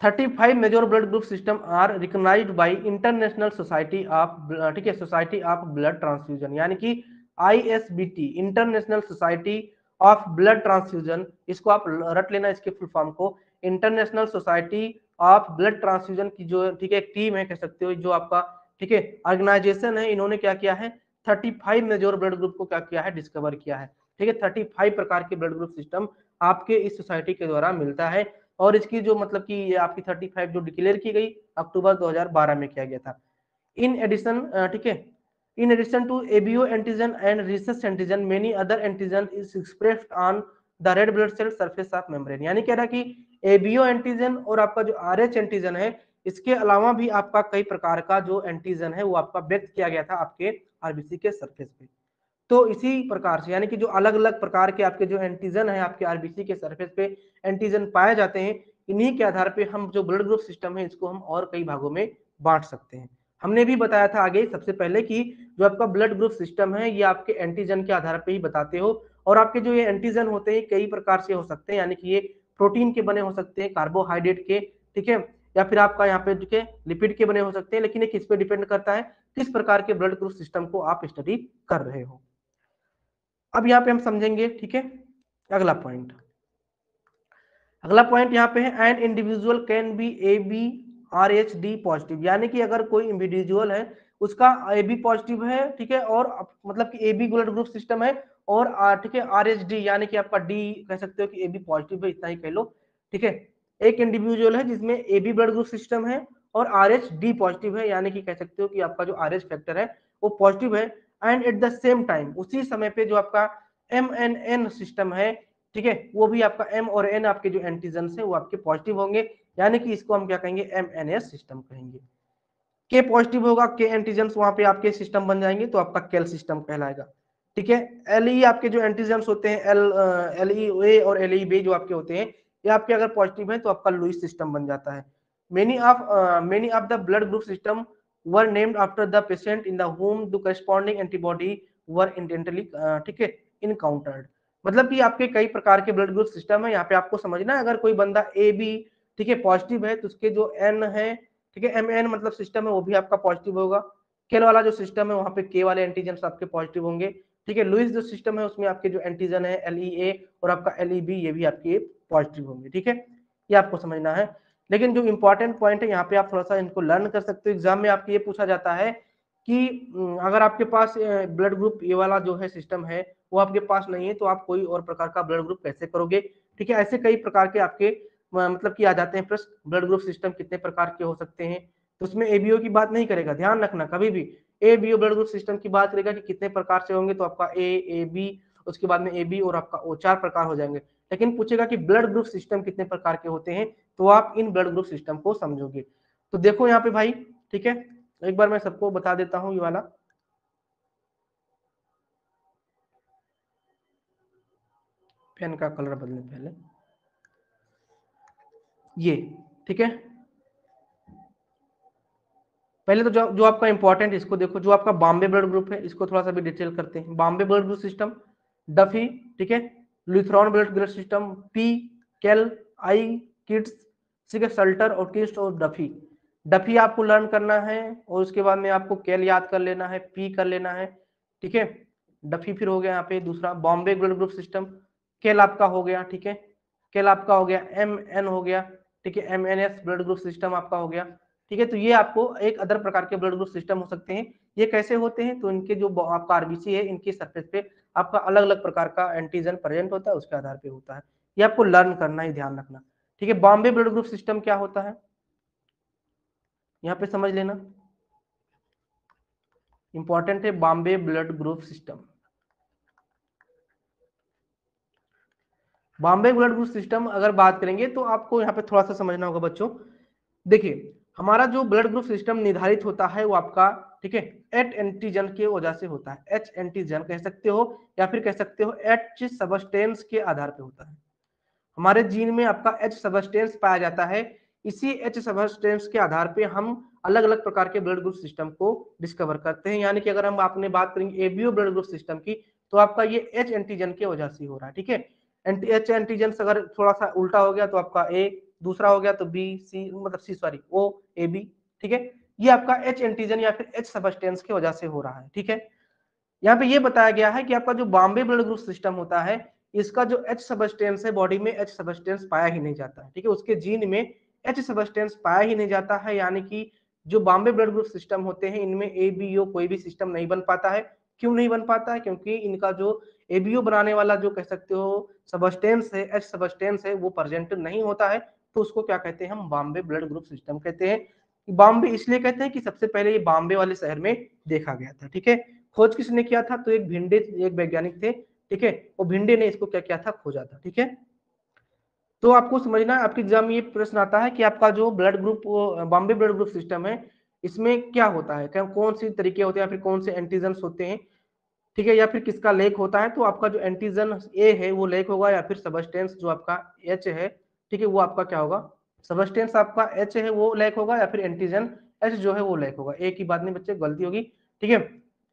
35 major blood group system are recognized by international society of, ठीक है, सोसाइटी ऑफ ब्लड ट्रांसफ्यूजन, यानी कि ISBT, international society of blood transfusion, इसको आप रट लेना इसके फुल फॉर्म को, international society of blood transfusion की जो, ठीक है, एक टीम है कह सकते हो, जो आपका, ठीक है, ऑर्गेनाइजेशन है, इन्होंने क्या किया है, 35 मेजर ब्लड ग्रुप को क्या किया है, डिस्कवर किया है। ठीक है, 35 प्रकार के ब्लड ग्रुप सिस्टम आपके इस सोसाइटी के द्वारा मिलता है, और इसकी जो मतलब कि ये आपकी 35 जो डिक्लेयर की गई अक्टूबर 2012 में किया गया था। इन एडिशन, ठीक है, in addition to ABO antigen and rhesus antigen many other antigen is expressed on the red blood cell surface of membrane, यानी कह रहा कि एबीओ एंटीजन और आपका जो आरएच एंटीजन है, इसके अलावा भी आपका कई प्रकार का जो एंटीजन है वो आपका व्यक्त किया गया था आपके आरबीसी के सरफेस पे। तो इसी प्रकार से, यानी कि जो अलग अलग प्रकार के आपके जो एंटीजन है आपके आरबीसी के सरफेस पे एंटीजन पाए जाते हैं, इन्हीं के आधार पे हम जो ब्लड ग्रुप सिस्टम है इसको हम और कई भागों में बांट सकते हैं। हमने भी बताया था आगे सबसे पहले कि जो आपका ब्लड ग्रुप सिस्टम है ये आपके एंटीजन के आधार पर ही बताते हो, और आपके जो ये एंटीजन होते हैं कई प्रकार से हो सकते हैं, यानी कि ये प्रोटीन के बने हो सकते हैं, कार्बोहाइड्रेट के, ठीक है, या फिर आपका यहाँ पे जो लिपिड के बने हो सकते हैं, लेकिन ये किस पे डिपेंड करता है, किस प्रकार के ब्लड ग्रुप सिस्टम को आप स्टडी कर रहे हो। अब यहाँ पे हम समझेंगे, ठीक है, अगला पॉइंट, अगला पॉइंट यहाँ पे है an individual can be ABRHD positive, यानी कि अगर कोई इंडिविजुअल है उसका AB पॉजिटिव है, ठीक है, और मतलब कि AB ब्लड ग्रुप सिस्टम है, और ठीक है RH D यानी कि आपका D कह सकते हो कि AB पॉजिटिव है, इतना ही कह लो। ठीक है, एक इंडिविजुअल है जिसमें AB ब्लड ग्रुप सिस्टम है और RH D पॉजिटिव है, यानी कि कह सकते हो कि आपका जो RH फैक्टर है वो पॉजिटिव है, and at the same time उसी समय पे जो आपका MNN सिस्टम है, ठीक है, वो भी आपका M और N आपके जो एंटीजन है वो आपके पॉजिटिव होंगे, यानी कि इसको हम क्या कहेंगे, MNS सिस्टम कहेंगे। के पॉजिटिव होगा, के एंटीजन्स वहां पे आपके सिस्टम बन जाएंगे तो आपका केल सिस्टम कहलाएगा। ठीक है, एलई आपके जो एंटीजन्स होते हैं एल ई ए और एल ई बी जो आपके होते हैं, ये आपके अगर पॉजिटिव है तो आपका लुईस सिस्टम बन जाता है। Many of the blood group system were named after the patient in the home the corresponding antibody were intently, ठीक है, इनकाउंटर्ड। मतलब कि आपके कई प्रकार के ब्लड ग्रुप सिस्टम है, यहाँ पे आपको समझना है। अगर कोई बंदा ए बी, ठीक है, पॉजिटिव है तो उसके जो एन है, ठीक है, एम एन मतलब सिस्टम है, वो भी आपका पॉजिटिव होगा। केल वाला जो सिस्टम है वहां पे के वाले एंटीजन आपके पॉजिटिव होंगे। ठीक है, लुइस जो सिस्टम है उसमें आपके जो एंटीजन है एल ई ए और आपका एल ई बी, ये भी आपके पॉजिटिव होंगे। ठीक है, ये आपको समझना है। लेकिन जो इंपॉर्टेंट पॉइंट है यहाँ पे आप थोड़ा सा इनको लर्न कर सकते हो। एग्जाम में आपके ये पूछा जाता है कि अगर आपके पास ब्लड ग्रुप ये वाला जो है सिस्टम है वो आपके पास नहीं है तो आप कोई और प्रकार का ब्लड ग्रुप कैसे करोगे। ठीक है, ऐसे कई प्रकार के आपके मतलब कि आ जाते हैं प्रश्न, ब्लड ग्रुप सिस्टम कितने प्रकार के हो सकते हैं। तो उसमें एबीओ की बात नहीं करेगा, ध्यान रखना कभी भी। एबीओ ब्लड ग्रुप सिस्टम की बात करेगा कि कितने प्रकार से होंगे, तो आपका ए बी, उसके बाद में ए बी और आपका ओ, 4 प्रकार हो जाएंगे। लेकिन पूछेगा कि ब्लड ग्रुप सिस्टम कितने प्रकार के होते हैं, तो आप इन ब्लड ग्रुप सिस्टम को समझोगे। तो देखो यहाँ पे भाई, ठीक है, एक बार मैं सबको बता देता हूँ ये वाला। पेन का कलर बदलने पहले ये, ठीक है, पहले तो जो आपका इंपॉर्टेंट इसको देखो, जो आपका बॉम्बे ब्लड ग्रुप है इसको थोड़ा सा भी डिटेल करते हैं। Bombay blood group system, Duffy, ठीक है, लुथरॉन ब्लड ग्रुप सिस्टम, पी, केल, आई, किड्स, ठीक है, सल्टर और किस्ट और डफी। डफी आपको लर्न करना है और उसके बाद में आपको केल याद कर लेना है, पी कर लेना है। ठीक है, डफी फिर हो गया यहाँ पे दूसरा बॉम्बे ब्लड ग्रुप सिस्टम, केल आपका हो गया, ठीक है, केल आपका हो गया, एम एन हो गया, ठीक है, M N S blood group system आपका हो गया। ठीक है, तो ये आपको एक अदर प्रकार के ब्लड ग्रुप सिस्टम हो सकते हैं। ये कैसे होते हैं, तो इनके जो आपका आरबीसी है इनके सरफेस पे आपका अलग अलग प्रकार का एंटीजन प्रेजेंट होता है, उसके आधार पे होता है। ये आपको लर्न करना ही, ध्यान रखना। ठीक है, बॉम्बे ब्लड ग्रुप सिस्टम क्या होता है यहाँ पे समझ लेना, इंपॉर्टेंट है Bombay blood group system. Bombay blood group system अगर बात करेंगे तो आपको यहाँ पे थोड़ा सा समझना होगा बच्चों। देखिए, हमारा जो ब्लड ग्रुप सिस्टम निर्धारित होता है वो आपका, ठीक है, एच एंटीजन के वजह से होता है। एच एंटीजन कह सकते हो या फिर कह सकते हो एच सबस्टेंस के आधार पे होता है। हमारे जीन में आपका एच सबस्टेंस पाया जाता है। इसी एच सबस्टेंस के आधार पे हम अलग अलग प्रकार के ब्लड ग्रुप सिस्टम को डिस्कवर करते हैं। यानी कि अगर हम आपने बात करेंगे एबीओ ब्लड ग्रुप सिस्टम की, तो आपका ये एच एंटीजन की वजह से हो रहा है। ठीक है, एच एंटीजन अगर थोड़ा सा उल्टा हो गया तो आपका ए, दूसरा हो गया तो बी, सी मतलब सी सॉरी ओ, ए बी। ठीक है, ये आपका एच एंटीजन या फिर एच सबस्टेंस की वजह से हो रहा है। ठीक है, यहाँ पे ये बताया गया है कि आपका जो बॉम्बे ब्लड ग्रुप सिस्टम होता है, इसका जो एच सबस्टेंस है बॉडी में एच सबस्टेंस पाया ही नहीं जाता है। ठीक है, उसके जीन में एच सबस्टेंस पाया ही नहीं जाता है। यानी कि जो बॉम्बे ब्लड ग्रुप सिस्टम होते हैं इनमें एबीओ कोई भी सिस्टम नहीं बन पाता है। क्यों नहीं बन पाता है, क्योंकि इनका जो एबीओ बनाने वाला जो कह सकते हो सबस्टेंस है, एच सबस्टेंस है, वो प्रेजेंट नहीं होता है। तो उसको क्या कहते हैं, हम बॉम्बे ब्लड ग्रुप सिस्टम कहते हैं। बॉम्बे इसलिए कहते हैं कि सबसे पहले ये बॉम्बे वाले शहर में देखा गया था। ठीक है, खोज किसने किया था, तो एक भिंडे, एक वैज्ञानिक थे। ठीक है, वो भिंडे ने इसको क्या किया था, खोजा था। ठीक है, तो आपको समझना है, आपके एग्जाम में ये प्रश्न आता है कि आपका जो blood group Bombay blood group system है इसमें क्या होता है, क्या कौन सी तरीके होते हैं या फिर कौन से एंटीजन्स होते हैं। ठीक है, या फिर किसका लेक होता है, तो आपका जो एंटीजन ए है वो लेक होगा या फिर सबस्टेंस जो आपका एच है, ठीक है, वो आपका क्या होगा, सबस्टेंस आपका एच है वो लेक होगा या फिर एंटीजन एच जो है वो लेक होगा। एक ही बात नहीं बच्चे, गलती होगी। ठीक है,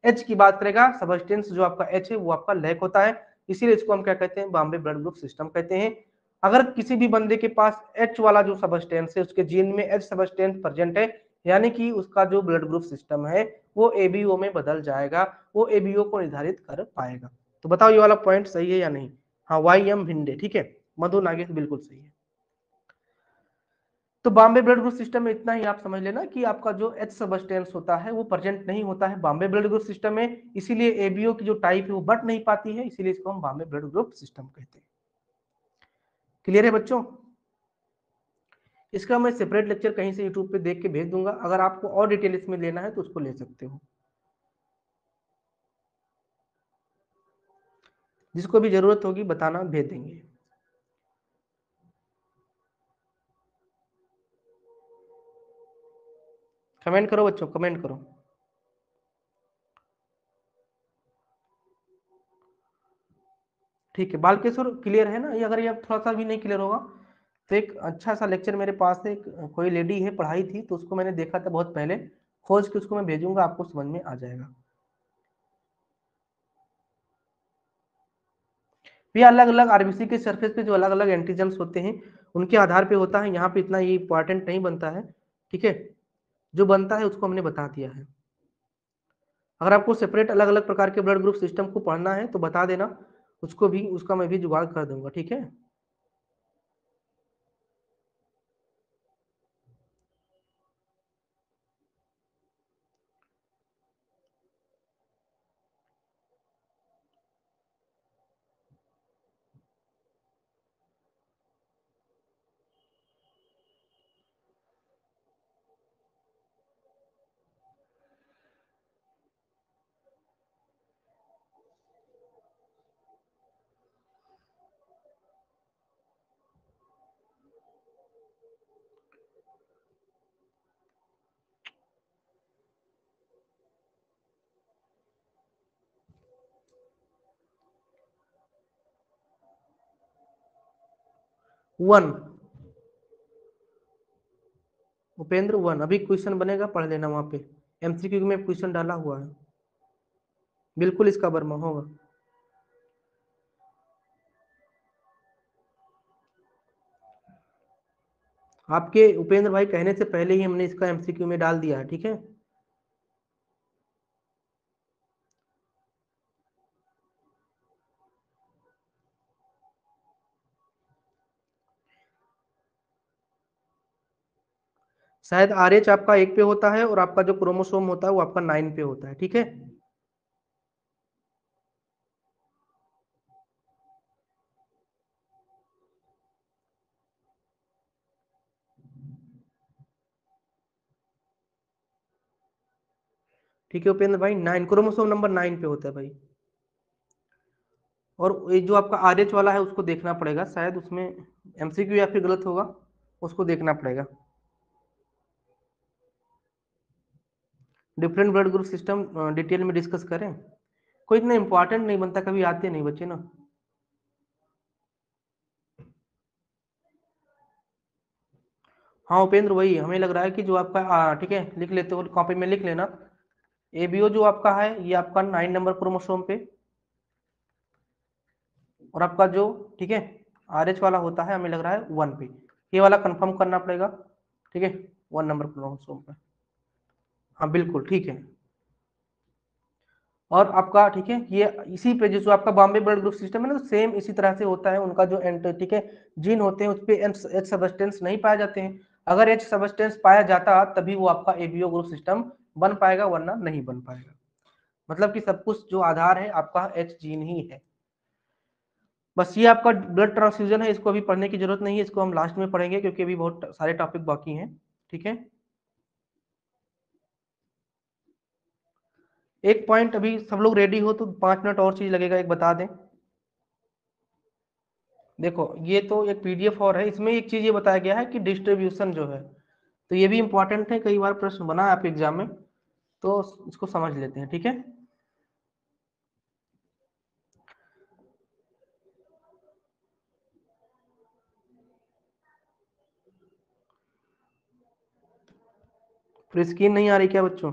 एच की बात करेगा, सबस्टेंस जो आपका एच है वो आपका लेक होता है। इसीलिए इसको हम क्या कहते हैं, बॉम्बे ब्लड ग्रुप सिस्टम कहते हैं। अगर किसी भी बंदे के पास एच वाला जो सबस्टेंस है उसके जीन में एच सबस्टेंस प्रेजेंट है, यानी कि उसका जो ब्लड ग्रुप सिस्टम है वो एबीओ में बदल जाएगा, वो एबीओ को निर्धारित कर पाएगा। तो बताओ ये वाला पॉइंट सही है या नहीं। हाँ, वाई एम भिंडे, ठीक है, मधु नागेश बिल्कुल सही है। तो बॉम्बे ब्लड ग्रुप सिस्टम में इतना ही आप समझ लेना कि आपका जो एच सबस्टेंस होता है वो प्रेजेंट नहीं होता है बॉम्बे ब्लड ग्रुप सिस्टम में, इसीलिए एबीओ की जो टाइप है वो बट नहीं पाती है, इसीलिए इसको हम बॉम्बे ब्लड ग्रुप सिस्टम कहते हैं। क्लियर है बच्चों, इसका मैं सेपरेट लेक्चर कहीं से यूट्यूब पे देख के भेज दूंगा, अगर आपको और डिटेल इसमें लेना है तो उसको ले सकते हो, जिसको भी जरूरत होगी बताना, भेज देंगे। कमेंट करो बच्चों, कमेंट करो। ठीक है, बालकेश्वर क्लियर है ना? ये अगर ये थोड़ा सा भी नहीं क्लियर होगा तो एक अच्छा सा लेक्चर मेरे पास है, एक कोई लेडी है पढ़ाई थी, तो उसको मैंने देखा था बहुत पहले, खोज के उसको मैं भेजूंगा, आपको समझ में आ जाएगा। ये अलग अलग आरबीसी के सरफेस पे जो अलग अलग एंटीजन्स होते हैं उनके आधार पे होता है, यहाँ पे इतना ये इंपॉर्टेंट नहीं बनता है, ठीक है। जो बनता है उसको हमने बता दिया है। अगर आपको सेपरेट अलग अलग प्रकार के ब्लड ग्रुप सिस्टम को पढ़ना है तो बता देना, उसको भी, उसका मैं भी जुगाड़ कर दूंगा, ठीक है। वन, उपेंद्र वन, अभी क्वेश्चन बनेगा, पढ़ लेना, वहां पे एमसीक्यू में क्वेश्चन डाला हुआ है, बिल्कुल इसका वर्मा होगा। आपके उपेंद्र भाई कहने से पहले ही हमने इसका एमसीक्यू में डाल दिया है, ठीक है। शायद आरएच आपका 1 पे होता है और आपका जो क्रोमोसोम होता है वो आपका 9 पे होता है, ठीक है। ठीक है उपेंद्र भाई, 9 क्रोमोसोम नंबर 9 पे होता है भाई। और ये जो आपका आरएच वाला है उसको देखना पड़ेगा, शायद उसमें एमसीक्यू या फिर गलत होगा, उसको देखना पड़ेगा। Different blood group system detail में डिस्कस करें, कोई इतना इंपॉर्टेंट नहीं बनता, कभी आते नहीं बच्चे ना। हाँ उपेंद्र, वही हमें लग रहा है कि जो आपका ठीक है, लिख लेते हो, कॉपी में लिख लेना। एबीओ जो आपका है ये आपका 9 नंबर क्रोमोसोम पे, और आपका जो, ठीक है, आरएच वाला होता है हमें लग रहा है 1 पे, ये वाला कंफर्म करना पड़ेगा, ठीक है, 1 नंबर क्रोमोसोम पे। हाँ बिल्कुल ठीक है। और आपका, ठीक है, ये इसी पे जो आपका बॉम्बे ब्लड ग्रुप सिस्टम है ना, तो सेम इसी तरह से होता है, उनका जो ठीक है जीन होते हैं उस पे एच सबस्टेंस नहीं पाए जाते हैं, अगर एच सबस्टेंस पाया जाता तभी वो आपका एबीओ ग्रुप सिस्टम बन पाएगा, वरना नहीं बन पाएगा। मतलब कि सब कुछ जो आधार है आपका एच जीन ही है। बस ये आपका ब्लड ट्रांसफ्यूजन है, इसको अभी पढ़ने की जरूरत नहीं है, इसको हम लास्ट में पढ़ेंगे क्योंकि अभी बहुत सारे टॉपिक बाकी हैं, ठीक है। एक पॉइंट, अभी सब लोग रेडी हो तो 5 मिनट और चीज लगेगा, एक बता दें। देखो ये तो एक पीडीएफ और है, इसमें एक चीज ये बताया गया है कि डिस्ट्रीब्यूशन जो है, तो ये भी इंपॉर्टेंट है, कई बार प्रश्न बना है आपके एग्जाम में, तो इसको समझ लेते हैं, ठीक है। फिर स्क्रीन नहीं आ रही क्या बच्चों?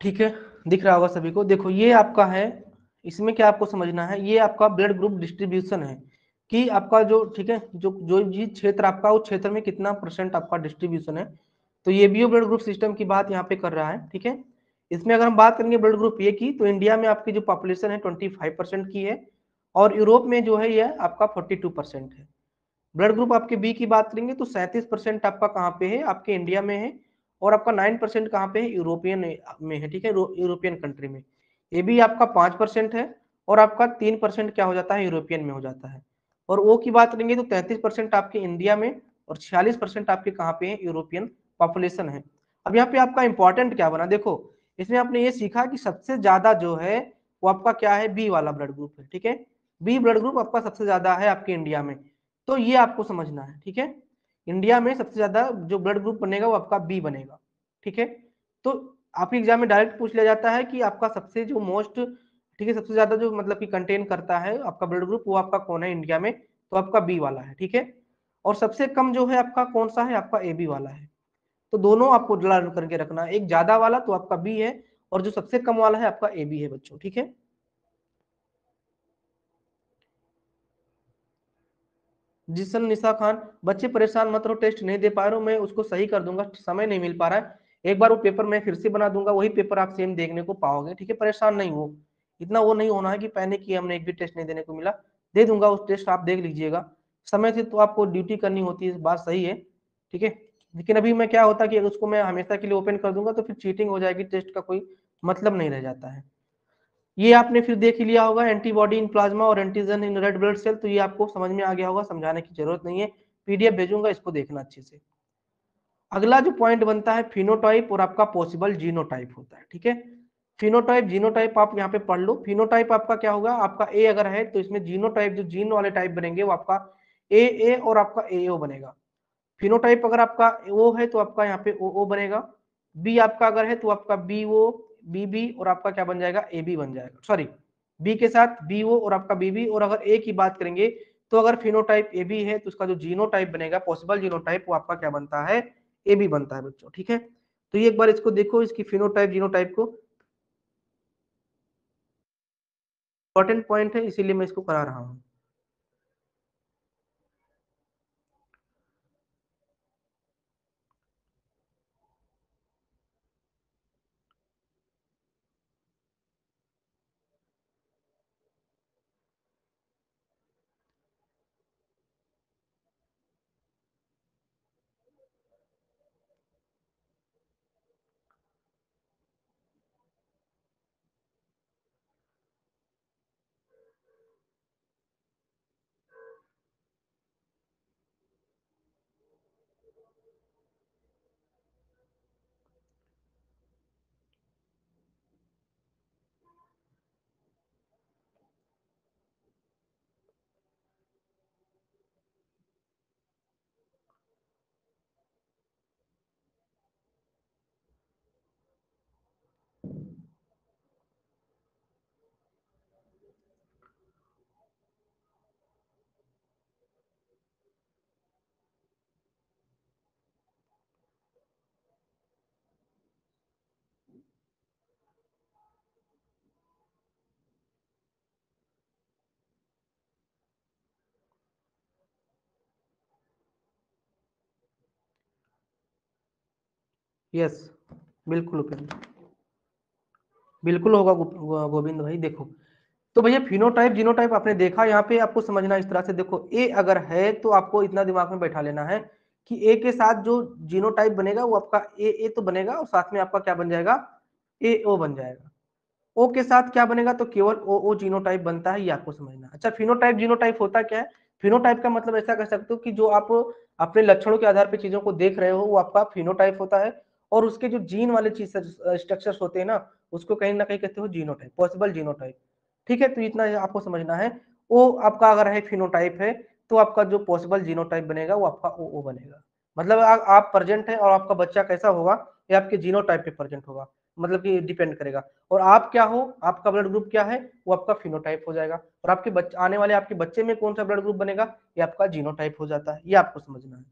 ठीक है, दिख रहा होगा सभी को। देखो ये आपका है, इसमें क्या आपको समझना है, ये आपका ब्लड ग्रुप डिस्ट्रीब्यूशन है, कि आपका जो, ठीक है, जो जो जी क्षेत्र आपका, उस क्षेत्र में कितना % आपका डिस्ट्रीब्यूशन है, तो ये भी ब्लड ग्रुप सिस्टम की बात यहाँ पे कर रहा है, ठीक है। इसमें अगर हम बात करेंगे ब्लड ग्रुप ए की, तो इंडिया में आपकी जो पॉपुलेशन है 25% की है, और यूरोप में जो है ये आपका 42% है। ब्लड ग्रुप आपके बी की बात करेंगे तो 37% आपका कहाँ पे है, आपके इंडिया में है, और आपका 9% कहाँ पे है, यूरोपियन में है, ठीक है, यूरोपियन कंट्री में। ए बी आपका 5% है, और आपका 3% क्या हो जाता है, यूरोपियन में हो जाता है। और ओ की बात करेंगे तो 33% आपके इंडिया में, और 46% आपके कहाँ पे है, यूरोपियन पॉपुलेशन है। अब यहाँ पे आपका इंपॉर्टेंट क्या बना, देखो इसमें आपने ये सीखा कि सबसे ज्यादा जो है वो आपका क्या है, बी वाला ब्लड ग्रुप है, ठीक है, बी ब्लड ग्रुप आपका सबसे ज्यादा है आपके इंडिया में। तो ये आपको समझना है, ठीक है, इंडिया में सबसे ज्यादा जो ब्लड ग्रुप बनेगा वो आपका बी बनेगा, ठीक है। तो आपके एग्जाम में डायरेक्ट पूछ लिया जाता है कि आपका सबसे जो मोस्ट, ठीक है, सबसे ज्यादा जो मतलब कि कंटेन करता है आपका ब्लड ग्रुप वो आपका कौन है इंडिया में, तो आपका बी वाला है, ठीक है। और सबसे कम जो है आपका कौन सा है, आपका ए बी वाला है। तो दोनों आपको लर्न करके रखना है, एक ज्यादा वाला तो आपका बी है, और जो सबसे कम वाला है आपका ए बी है बच्चों, ठीक है। जी सर निशा खान, बच्चे परेशान मत रहो, टेस्ट नहीं दे पा रहे हो, मैं उसको सही कर दूंगा, समय नहीं मिल पा रहा है। एक बार वो पेपर मैं फिर से बना दूंगा, वही पेपर आप सेम देखने को पाओगे, ठीक है, परेशान नहीं हो, इतना वो नहीं होना है कि पैनिक किया हमने एक भी टेस्ट नहीं देने को मिला। दे दूंगा उस टेस्ट, आप देख लीजिएगा, समय से तो आपको ड्यूटी करनी होती है, बात सही है, ठीक है। लेकिन अभी मैं क्या होता कि अगर उसको मैं हमेशा के लिए ओपन कर दूंगा तो फिर चीटिंग हो जाएगी, टेस्ट का कोई मतलब नहीं रह जाता है। ये आपने फिर देख ही लिया होगा, एंटीबॉडी इन प्लाज्मा और antigen in red blood cell, तो ये आपको समझ में आ गया होगा, समझाने की जरूरत नहीं है, पीडीएफ भेजूंगा, इसको देखना अच्छे से। अगला जो पॉइंट बनता है फिनोटाइप और आपका पॉसिबल जीनोटाइप होता है, ठीक है। फिनोटाइप जीनोटाइप आप यहाँ पे पढ़ लो। फिनोटाइप आपका क्या होगा, आपका ए अगर है तो इसमें जीनोटाइप जो जीन वाले टाइप बनेंगे वो आपका ए और आपका ए ओ बनेगा। फिनोटाइप अगर आपका ओ है तो आपका यहाँ पे ओ बनेगा। बी आपका अगर है तो आपका बी ओ बी बी और आपका क्या बन जाएगा, ए बी बन जाएगा, सॉरी, बी के साथ बी ओ और आपका बी बी। और अगर ए की बात करेंगे तो अगर फिनोटाइप ए बी है तो उसका जो जीनोटाइप बनेगा, पॉसिबल जीनोटाइप, वो आपका क्या बनता है, ए बी बनता है बच्चों, ठीक है। तो ये एक बार इसको देखो, इसकी फिनोटाइप जीनोटाइप को, इंपॉर्टेंट पॉइंट है इसीलिए मैं इसको करा रहा हूँ। यस, बिल्कुल उपेंद्र, बिल्कुल होगा गोविंद भाई। देखो तो भैया फिनोटाइप जीनोटाइप आपने देखा, यहाँ पे आपको समझना इस तरह से, देखो ए अगर है तो आपको इतना दिमाग में बैठा लेना है कि ए के साथ जो जीनोटाइप बनेगा वो आपका ए तो बनेगा, और साथ में आपका क्या बन जाएगा, ए ओ बन जाएगा। ओ के साथ क्या बनेगा, तो केवल ओ जीनोटाइप बनता है, ये आपको समझना है। अच्छा फिनोटाइप जीनोटाइप होता क्या है, फिनोटाइप का मतलब ऐसा कह सकते हो कि जो आप अपने लक्षणों के आधार पर चीजों को देख रहे हो वो आपका फिनोटाइप होता है, और उसके जो जीन वाले चीज स्ट्रक्चर्स होते हैं ना, उसको कहीं ना कहीं कहते हो जीनोटाइप, पॉसिबल जीनोटाइप, ठीक है। तो इतना आपको समझना है, ओ आपका अगर है फिनोटाइप है तो आपका जो पॉसिबल जीनोटाइप बनेगा वो आपका ओ बनेगा। मतलब आप प्रेजेंट है और आपका बच्चा कैसा होगा ये आपके जीनोटाइप पे प्रेजेंट होगा, मतलब कि डिपेंड करेगा। और आप क्या हो, आपका ब्लड ग्रुप क्या है, वो आपका फिनोटाइप हो जाएगा, और आपके बच्चे आने वाले आपके बच्चे में कौन सा ब्लड ग्रुप बनेगा, ये आपका जीनोटाइप हो जाता है, ये आपको समझना है।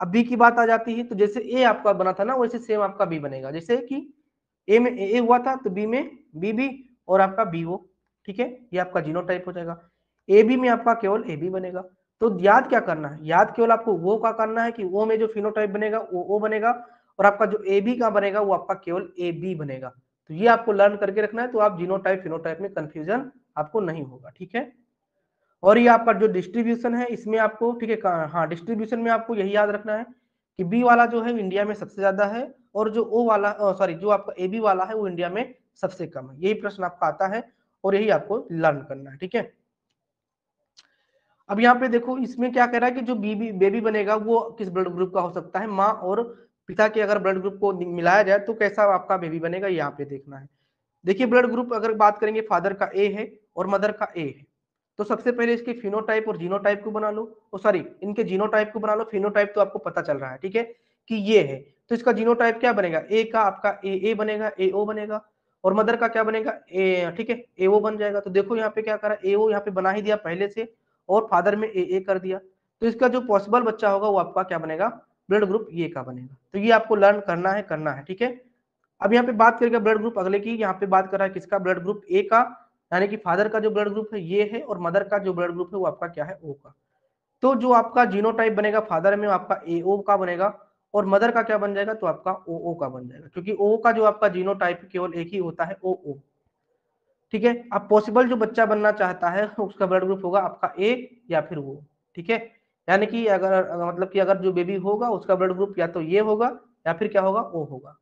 अब बी की बात आ जाती है, तो जैसे ए आपका बना था ना वैसे सेम आपका बी बनेगा, जैसे कि ए में ए हुआ था तो बी में बी बी और आपका बी ओ, ठीक है, ये आपका जीनोटाइप हो जाएगा। ए बी में आपका केवल ए बी बनेगा। तो याद क्या करना है, याद केवल आपको वो का करना है कि वो में जो फिनोटाइप बनेगा वो ओ बनेगा, और आपका जो ए बी का बनेगा वो आपका केवल ए बी बनेगा। तो ये आपको लर्न करके रखना है, तो आप जीनोटाइप फिनोटाइप में कंफ्यूजन आपको नहीं होगा, ठीक है। और ये आपका जो डिस्ट्रीब्यूशन है इसमें आपको, ठीक है, हाँ डिस्ट्रीब्यूशन में आपको यही याद रखना है कि बी वाला जो है इंडिया में सबसे ज्यादा है, और जो ओ वाला सॉरी जो आपका ए बी वाला है वो इंडिया में सबसे कम है। यही प्रश्न आपका आता है और यही आपको लर्न करना है, ठीक है। अब यहाँ पे देखो इसमें क्या कह रहा है कि जो बीबी बेबी बनेगा वो किस ब्लड ग्रुप का हो सकता है, माँ और पिता के अगर ब्लड ग्रुप को मिलाया जाए तो कैसा आपका बेबी बनेगा, यहाँ पे देखना है। देखिए ब्लड ग्रुप अगर बात करेंगे फादर का ए है और मदर का ए है, तो सबसे पहले इसके फिनोटाइप और जीनोटाइप को बना लो, सॉरी इनके जीनोटाइप को बना लो, फिनोटाइप तो आपको पता चल रहा है, ठीक है कि ये है। तो इसका जीनोटाइप क्या बनेगा, ए का आपका ए बनेगा, ए ओ बनेगा, और मदर का क्या बनेगा ए, ठीक है ए ओ बन जाएगा। तो देखो यहाँ पे क्या करा, ए ओ यहाँ पे बना ही दिया पहले से, और फादर में ए कर दिया। तो इसका जो पॉसिबल बच्चा होगा वो आपका क्या बनेगा, ब्लड ग्रुप ये का बनेगा। तो ये आपको लर्न करना है, ठीक है। अब यहाँ पे बात करेगा ब्लड ग्रुप अगले की, यहाँ पे बात कर रहा है किसका, ब्लड ग्रुप ए का, यानी कि फादर का जो ब्लड ग्रुप है ये है, और मदर का जो ब्लड ग्रुप है वो आपका क्या है, ओ का। तो जो आपका जीनोटाइप बनेगा फादर में आपका ए ओ का बनेगा, और मदर का क्या बन जाएगा, तो आपका ओ ओ का बन जाएगा, क्योंकि ओ का जो आपका जीनोटाइप केवल एक ही होता है, ओ ओ, ठीक है। अब पॉसिबल जो बच्चा बनना चाहता है उसका ब्लड ग्रुप होगा आपका ए या फिर वो, ठीक है। यानी कि अगर मतलब कि अगर जो बेबी होगा उसका ब्लड ग्रुप या तो ये होगा या फिर क्या होगा, ओ होगा।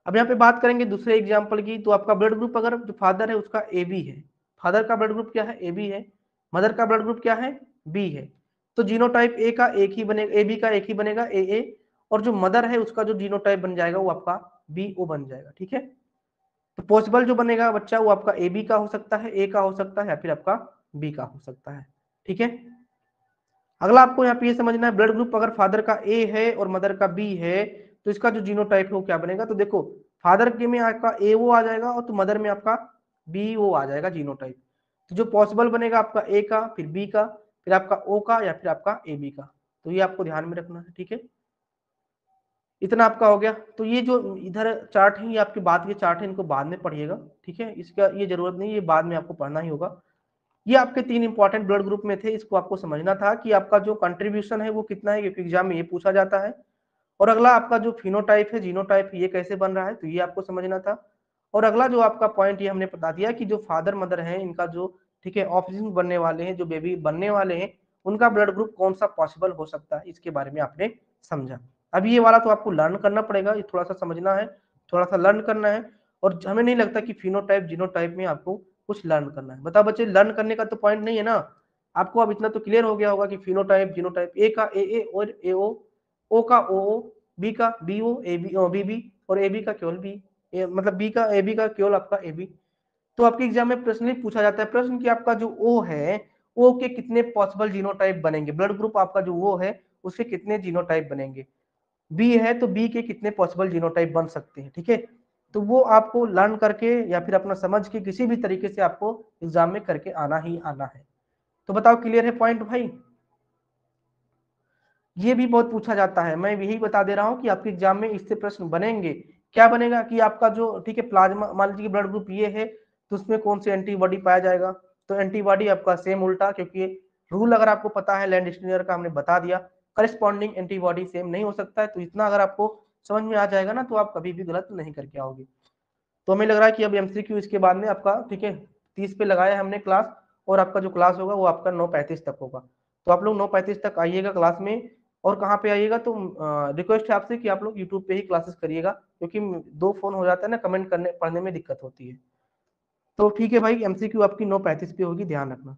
अब यहाँ पे बात करेंगे दूसरे एग्जाम्पल की, तो आपका ब्लड ग्रुप अगर जो फादर है उसका ए बी है, फादर का ब्लड ग्रुप क्या है, ए बी है, मदर का ब्लड ग्रुप क्या है, बी है। तो जीनोटाइप ए का एक ही बनेगा, ए बी का एक ही बनेगा, ए, और जो मदर है उसका जो जीनोटाइप बन जाएगा वो आपका बी ओ बन जाएगा, ठीक है। तो पॉसिबल जो बनेगा बच्चा वो आपका ए बी का हो सकता है, ए का हो सकता है, या फिर आपका बी का हो सकता है, ठीक है। अगला आपको यहाँ पे ये समझना है, ब्लड ग्रुप अगर फादर का ए है और मदर का बी है तो इसका जो जीनोटाइप है वो क्या बनेगा। तो देखो फादर के में आपका ए वो आ जाएगा, और तो मदर में आपका बी वो आ जाएगा जीनोटाइप। तो जो पॉसिबल बनेगा आपका ए का, फिर बी का, फिर आपका ओ का, या फिर आपका ए बी का। तो ये आपको ध्यान में रखना है, ठीक है। इतना आपका हो गया। तो ये जो इधर चार्ट है ये आपकी बात के चार्ट है, इनको बाद में पढ़िएगा, ठीक है। इसका ये जरूरत नहीं, ये बाद में आपको पढ़ना ही होगा। ये आपके 3 इंपॉर्टेंट ब्लड ग्रुप में थे, इसको आपको समझना था कि आपका जो कंट्रीब्यूशन है वो कितना है, क्योंकि एग्जाम में ये पूछा जाता है। और अगला आपका जो फिनोटाइप है, जीनोटाइप ये कैसे बन रहा है, तो ये आपको समझना था। और अगला जो आपका पॉइंट ये हमने बता दिया कि जो फादर मदर है इनका जो, ठीक है, ऑफस्प्रिंग बनने वाले हैं, जो बेबी बनने वाले हैं, उनका ब्लड ग्रुप कौन सा पॉसिबल हो सकता है, इसके बारे में आपने समझा। अब ये वाला तो आपको लर्न करना पड़ेगा, ये थोड़ा सा समझना है, थोड़ा सा लर्न करना है। और हमें नहीं लगता कि फिनोटाइप जीनोटाइप में आपको कुछ लर्न करना है। बताओ बच्चे, लर्न करने का तो पॉइंट नहीं है ना। आपको अब इतना तो क्लियर हो गया होगा कि फिनोटाइप जीनोटाइप, ए का ए और ए ओ का ओ, बी का B O, A B B B, और ए बी का केवल बी, मतलब बी का ए बी का केवल आपका ए बी। तो आपके एग्जाम में प्रश्न ही पूछा जाता है प्रश्न कि आपका जो ओ है, ओ के कितने पॉसिबल जीनोटाइप बनेंगे, ब्लड ग्रुप आपका जो वो है उसके कितने जीनोटाइप बनेंगे। बी है तो बी के कितने पॉसिबल जीनोटाइप बन सकते हैं, ठीक है। तो वो आपको लर्न करके या फिर अपना समझ के किसी भी तरीके से आपको एग्जाम में करके आना ही आना है। तो बताओ क्लियर है पॉइंट भाई। ये भी बहुत पूछा जाता है, मैं यही बता दे रहा हूँ कि आपके एग्जाम में इससे प्रश्न बनेंगे। क्या बनेगा कि आपका जो, ठीक है, प्लाज्मा मान लीजिए ब्लड ग्रुप ये है तो उसमें कौन सी एंटीबॉडी पाया जाएगा। तो एंटीबॉडी आपका सेम उल्टा, क्योंकि रूल अगर आपको पता है लैंडस्टीनियर का हमने बता दिया, करस्पॉन्डिंग एंटीबॉडी सेम नहीं हो सकता है। तो इतना अगर आपको समझ में आ जाएगा ना तो आप कभी भी गलत नहीं करके आओगे। तो हमें लग रहा है कि अब एमसीक्यू इसके बाद में आपका, ठीक है, 30 पे लगाया हमने क्लास, और आपका जो क्लास होगा वो आपका 9:35 तक होगा। तो आप लोग 9:35 तक आइएगा क्लास में। और कहाँ पे आइएगा, तो रिक्वेस्ट है आपसे कि आप लोग यूट्यूब पे ही क्लासेस करिएगा, क्योंकि 2 फोन हो जाता है ना, कमेंट करने पढ़ने में दिक्कत होती है। तो ठीक है भाई, एमसीक्यू आपकी 9:35 पे होगी, ध्यान रखना।